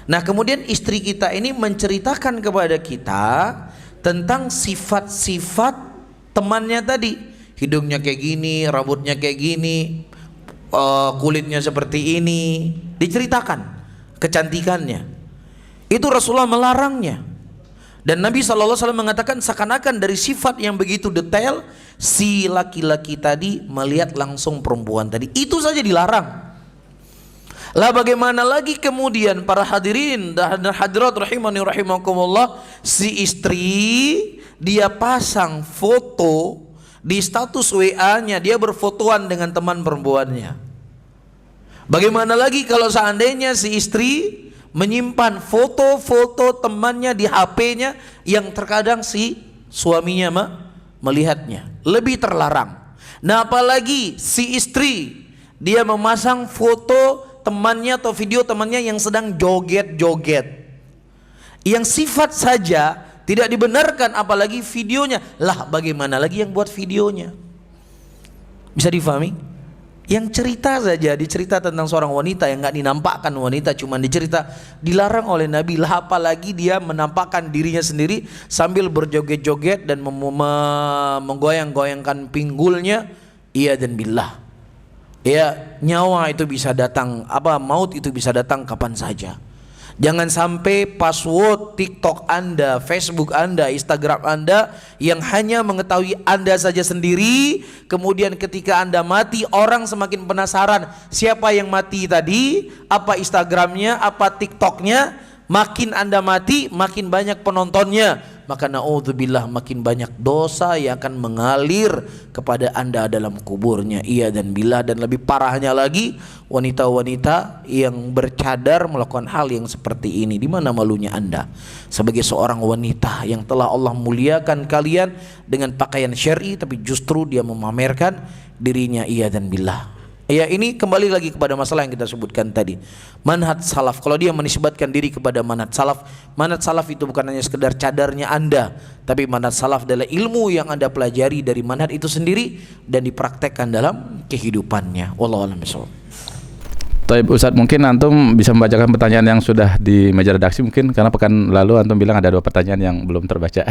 Nah kemudian istri kita ini menceritakan kepada kita tentang sifat-sifat temannya tadi. Hidungnya kayak gini, rambutnya kayak gini, kulitnya seperti ini, diceritakan kecantikannya. Itu Rasulullah melarangnya. Dan Nabi SAW mengatakan seakan-akan dari sifat yang begitu detail, si laki-laki tadi melihat langsung perempuan tadi. Itu saja dilarang. Lah bagaimana lagi kemudian para hadirin dan hadirat rahimani rahimakumullah, si istri dia pasang foto di status WA-nya, dia berfotoan dengan teman perempuannya. Bagaimana lagi kalau seandainya si istri menyimpan foto-foto temannya di HP-nya yang terkadang si suaminya melihatnya, lebih terlarang. Nah apalagi si istri dia memasang foto temannya atau video temannya yang sedang joget-joget, yang sifat saja tidak dibenarkan, apalagi videonya. Lah bagaimana lagi yang buat videonya? Bisa difahami? Yang cerita saja, dicerita tentang seorang wanita yang nggak dinampakkan wanita, cuma dicerita, dilarang oleh Nabi. Lah apalagi dia menampakkan dirinya sendiri sambil berjoget-joget dan menggoyang-goyangkan pinggulnya. Iya dan billah, ya nyawa itu bisa datang, maut itu bisa datang kapan saja. Jangan sampai password TikTok Anda, Facebook Anda, Instagram Anda yang hanya mengetahui Anda saja sendiri, kemudian ketika Anda mati orang semakin penasaran siapa yang mati tadi, apa Instagramnya, apa TikToknya. Makin Anda mati makin banyak penontonnya, maka naudzubillah makin banyak dosa yang akan mengalir kepada Anda dalam kuburnya. Iya dan billah. Dan lebih parahnya lagi, wanita-wanita yang bercadar melakukan hal yang seperti ini. Di mana malunya Anda sebagai seorang wanita yang telah Allah muliakan kalian dengan pakaian syar'i, tapi justru dia memamerkan dirinya. Iya dan billah. Ya ini kembali lagi kepada masalah yang kita sebutkan tadi, manhaj salaf. Kalau dia menisbatkan diri kepada manhaj salaf itu bukan hanya sekedar cadarnya Anda, tapi manhaj salaf adalah ilmu yang Anda pelajari dari manhaj itu sendiri dan dipraktekkan dalam kehidupannya. Wallahu a'lam bishawab. Taib Ustaz, mungkin antum bisa membacakan pertanyaan yang sudah di meja redaksi mungkin, karena pekan lalu antum bilang ada 2 pertanyaan yang belum terbaca.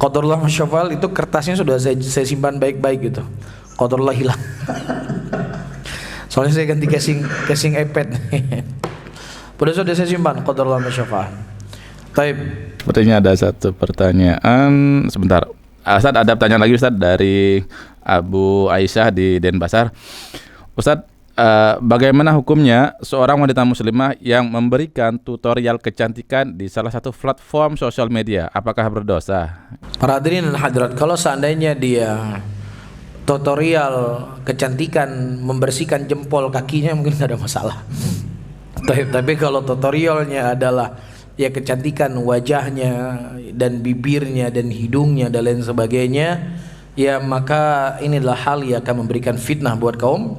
Qadarullah masyafal itu kertasnya sudah saya simpan baik-baik gitu. Qadarullah hilang. Soalnya saya ganti casing iPad. Sudah saya simpan qadarullah masyafal. Taib. Sepertinya ada satu pertanyaan. Sebentar. Ustaz, ada pertanyaan lagi Ustaz dari Abu Aisyah di Denpasar. Ustaz, bagaimana hukumnya seorang wanita muslimah yang memberikan tutorial kecantikan di salah satu platform sosial media? Apakah berdosa? Para hadirin dan hadirat, kalau seandainya dia tutorial kecantikan membersihkan jempol kakinya mungkin tidak ada masalah. Tapi kalau tutorialnya adalah ya kecantikan wajahnya dan bibirnya dan hidungnya dan lain sebagainya, ya maka ini adalah hal yang akan memberikan fitnah buat kaum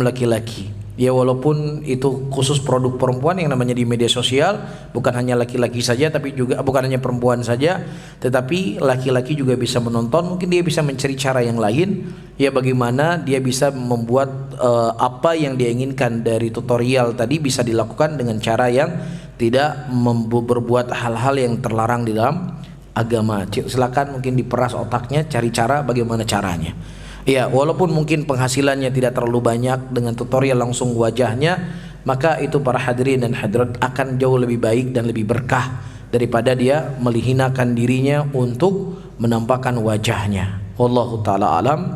laki-laki. Ya walaupun itu khusus produk perempuan yang namanya di media sosial, bukan hanya laki-laki saja tapi juga bukan hanya perempuan saja, tetapi laki-laki juga bisa menonton. Mungkin dia bisa mencari cara yang lain, ya bagaimana dia bisa membuat apa yang dia inginkan dari tutorial tadi bisa dilakukan dengan cara yang tidak berbuat hal-hal yang terlarang di dalam agama. Silakan mungkin diperas otaknya, cari cara bagaimana caranya. Ya, walaupun mungkin penghasilannya tidak terlalu banyak dengan tutorial langsung wajahnya, maka itu para hadirin dan hadirat akan jauh lebih baik dan lebih berkah daripada dia melihinakan dirinya untuk menampakkan wajahnya. Wallahu taala alam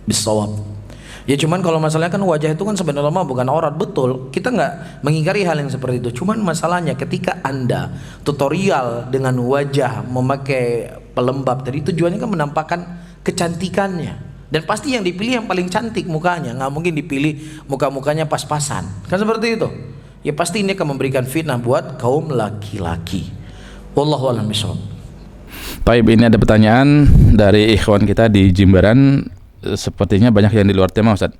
bisawab. Ya cuman kalau masalahnya kan wajah itu kan sebenarnya bukan aurat, betul. Kita nggak mengingkari hal yang seperti itu. Cuman masalahnya ketika Anda tutorial dengan wajah memakai pelembab tadi, tujuannya kan menampakkan kecantikannya. Dan pasti yang dipilih yang paling cantik mukanya, nggak mungkin dipilih muka-mukanya pas-pasan. Kan seperti itu. Ya pasti ini akan memberikan fitnah buat kaum laki-laki. Wallahu a'lam bishawab. Baik, ini ada pertanyaan dari ikhwan kita di Jimbaran. Sepertinya banyak yang di luar tema, Ustaz.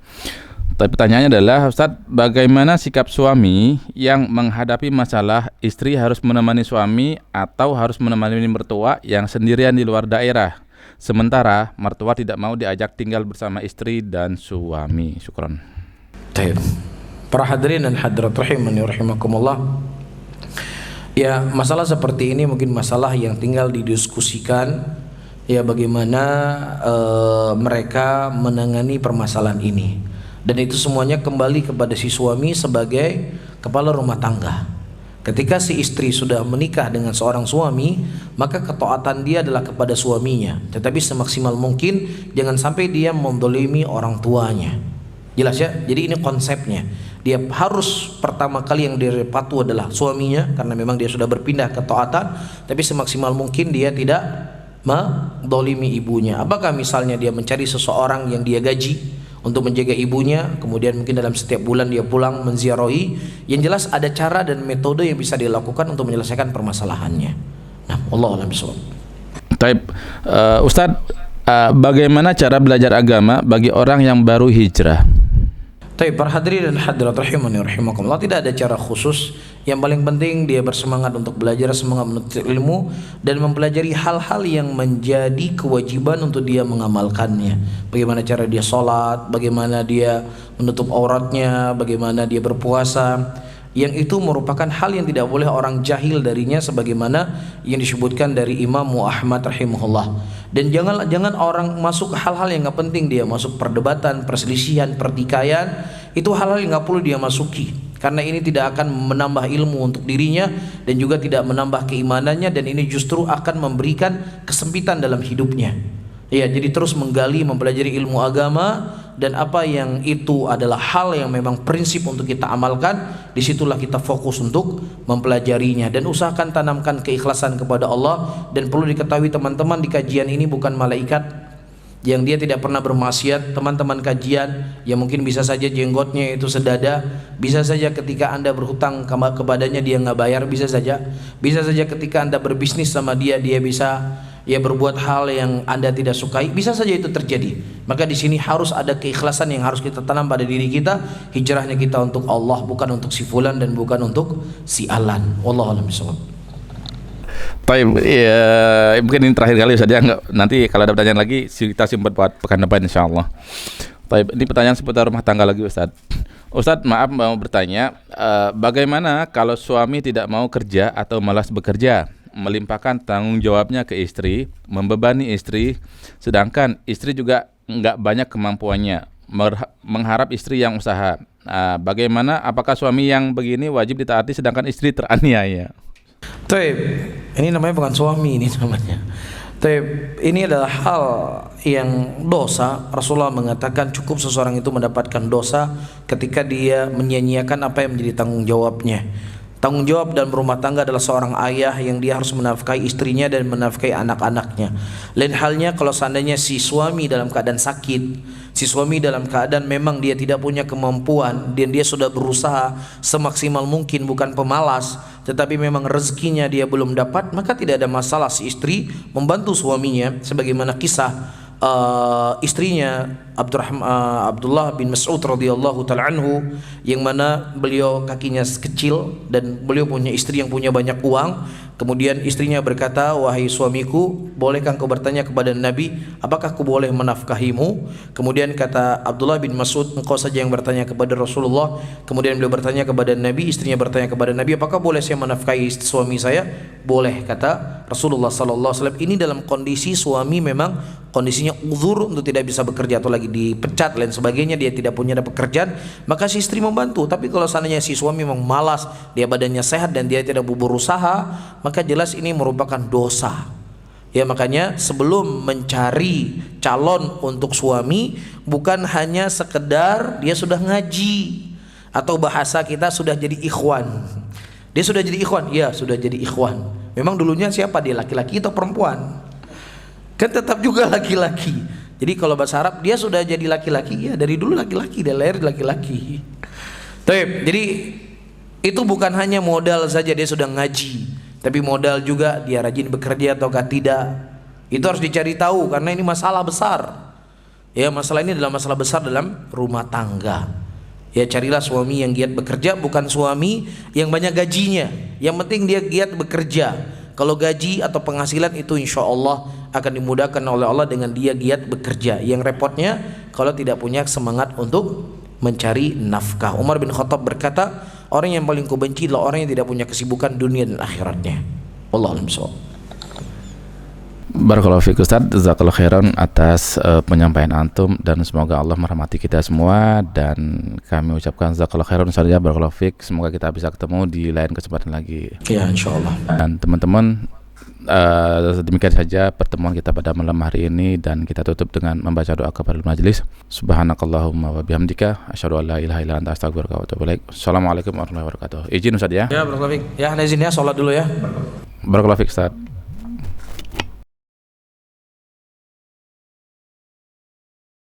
Tapi pertanyaannya adalah, Ustaz, bagaimana sikap suami yang menghadapi masalah istri harus menemani suami atau harus menemani mertua yang sendirian di luar daerah, sementara mertua tidak mau diajak tinggal bersama istri dan suami? Syukran. Baik. Para hadirin dan hadirat rahimani rahimakumullah. Ya, masalah seperti ini mungkin masalah yang tinggal didiskusikan, ya bagaimana mereka menangani permasalahan ini. Dan itu semuanya kembali kepada si suami sebagai kepala rumah tangga. Ketika si istri sudah menikah dengan seorang suami, maka ketaatan dia adalah kepada suaminya. Tetapi semaksimal mungkin jangan sampai dia mendolimi orang tuanya. Jelas ya? Jadi ini konsepnya. Dia harus pertama kali yang dia patuh adalah suaminya, karena memang dia sudah berpindah ketaatan. Tapi semaksimal mungkin dia tidak mendolimi ibunya. Apakah misalnya dia mencari seseorang yang dia gaji untuk menjaga ibunya, kemudian mungkin dalam setiap bulan dia pulang menziarahi. Yang jelas ada cara dan metode yang bisa dilakukan untuk menyelesaikan permasalahannya. Nah, wallahu a'lam bishawab. Taib, Ustadz, bagaimana cara belajar agama bagi orang yang baru hijrah? Taib, para hadirin dan hadirat rahimani rahimakumullah, tidak ada cara khusus. Yang paling penting dia bersemangat untuk belajar, semangat menuntut ilmu dan mempelajari hal-hal yang menjadi kewajiban untuk dia mengamalkannya. Bagaimana cara dia sholat, bagaimana dia menutup auratnya, bagaimana dia berpuasa. Yang itu merupakan hal yang tidak boleh orang jahil darinya, sebagaimana yang disebutkan dari Imam Ahmad rahimahullah. Dan jangan orang masuk hal-hal yang nggak penting, dia masuk perdebatan, perselisihan, pertikaian, itu hal-hal yang nggak perlu dia masuki, karena ini tidak akan menambah ilmu untuk dirinya dan juga tidak menambah keimanannya, dan ini justru akan memberikan kesempitan dalam hidupnya. Ya, jadi terus menggali, mempelajari ilmu agama, dan apa yang itu adalah hal yang memang prinsip untuk kita amalkan, disitulah kita fokus untuk mempelajarinya, dan usahakan tanamkan keikhlasan kepada Allah. Dan perlu diketahui teman-teman, di kajian ini bukan malaikat yang dia tidak pernah bermaksiat. Teman-teman kajian yang mungkin bisa saja jenggotnya itu sedada, bisa saja ketika Anda berhutang kepadanya dia nggak bayar, bisa saja ketika Anda berbisnis sama dia bisa ya berbuat hal yang Anda tidak sukai, bisa saja itu terjadi. Maka di sini harus ada keikhlasan yang harus kita tanam pada diri kita. Hijrahnya kita untuk Allah, bukan untuk si fulan dan bukan untuk si alan. Wallahu a'lam bishawab. Baik, ya, mungkin ini terakhir kali Ustaz ya. Nanti kalau ada pertanyaan lagi kita simpan buat pekan depan insyaallah. Baik, ini pertanyaan seputar rumah tangga lagi Ustaz. Ustaz, maaf mau bertanya, bagaimana kalau suami tidak mau kerja atau malas bekerja? melimpahkan tanggung jawabnya ke istri, membebani istri, sedangkan istri juga nggak banyak kemampuannya, mengharap istri yang usaha. Bagaimana? Apakah suami yang begini wajib ditaati sedangkan istri teraniaya? Taib, ini namanya bukan suami, ini namanya. Taib, ini adalah hal yang dosa. Rasulullah mengatakan cukup seseorang itu mendapatkan dosa ketika dia menyia-nyiakan apa yang menjadi tanggung jawabnya. Tanggung jawab dalam rumah tangga adalah seorang ayah yang dia harus menafkahi istrinya dan menafkahi anak-anaknya. Lain halnya kalau seandainya si suami dalam keadaan sakit, si suami dalam keadaan memang dia tidak punya kemampuan dan dia sudah berusaha semaksimal mungkin, bukan pemalas, tetapi memang rezekinya dia belum dapat, maka tidak ada masalah si istri membantu suaminya, sebagaimana kisah istrinya Abdullah bin Mas'ud radhiyallahu taala anhu, yang mana beliau kakinya kecil dan beliau punya istri yang punya banyak uang. Kemudian istrinya berkata, "Wahai suamiku, bolehkah engkau bertanya kepada Nabi, apakah aku boleh menafkahimu?" Kemudian kata Abdullah bin Mas'ud, "Engkau saja yang bertanya kepada Rasulullah." Kemudian beliau bertanya kepada Nabi, istrinya bertanya kepada Nabi, "Apakah boleh saya menafkahi suami saya?" "Boleh," kata Rasulullah sallallahu alaihi wasallam. Ini dalam kondisi suami memang kondisinya uzur untuk tidak bisa bekerja atau lagi dipecat lain sebagainya, dia tidak punya pekerjaan, maka si istri membantu. Tapi kalau seandainya si suami memang malas, dia badannya sehat dan dia tidak berusaha, maka jelas ini merupakan dosa. Ya, makanya sebelum mencari calon untuk suami, bukan hanya sekedar dia sudah ngaji atau bahasa kita sudah jadi ikhwan. Dia sudah jadi ikhwan, ya sudah jadi ikhwan. Memang dulunya siapa dia, laki-laki atau perempuan? Kan tetap juga laki-laki. Jadi kalau bahasa Arab dia sudah jadi laki-laki, ya dari dulu laki-laki, dia lahir laki-laki. Jadi itu bukan hanya modal saja dia sudah ngaji, tapi modal juga dia rajin bekerja ataukah tidak. Itu harus dicari tahu karena ini masalah besar. Ya, masalah ini adalah masalah besar dalam rumah tangga. Ya, carilah suami yang giat bekerja, bukan suami yang banyak gajinya. Yang penting dia giat bekerja. Kalau gaji atau penghasilan itu insya Allah akan dimudahkan oleh Allah dengan dia giat bekerja. Yang repotnya kalau tidak punya semangat untuk mencari nafkah. Umar bin Khattab berkata, orang yang paling kubenci adalah orang yang tidak punya kesibukan dunia dan akhiratnya. Wallahu a'lam bishawab. Barakallahu fiik Ustaz, jazakallahu khairan atas penyampaian antum dan semoga Allah merahmati kita semua, dan kami ucapkan jazakallahu khairan Ustaz ya, barakallahu fiik. Semoga kita bisa ketemu di lain kesempatan lagi. Ya, insyaallah. Dan teman-teman, demikian saja pertemuan kita pada malam hari ini, dan kita tutup dengan membaca doa kepada majelis. Subhanakallahumma wa bihamdika asyhadu an la ilaha illa anta astaghfiruka wa atubu ilaik. Assalamualaikum warahmatullahi wabarakatuh. Izin Ustaz ya. Ya, barakallahu fiik. Ya, izin ya, salat dulu ya. Barakallahu fiik Ustaz.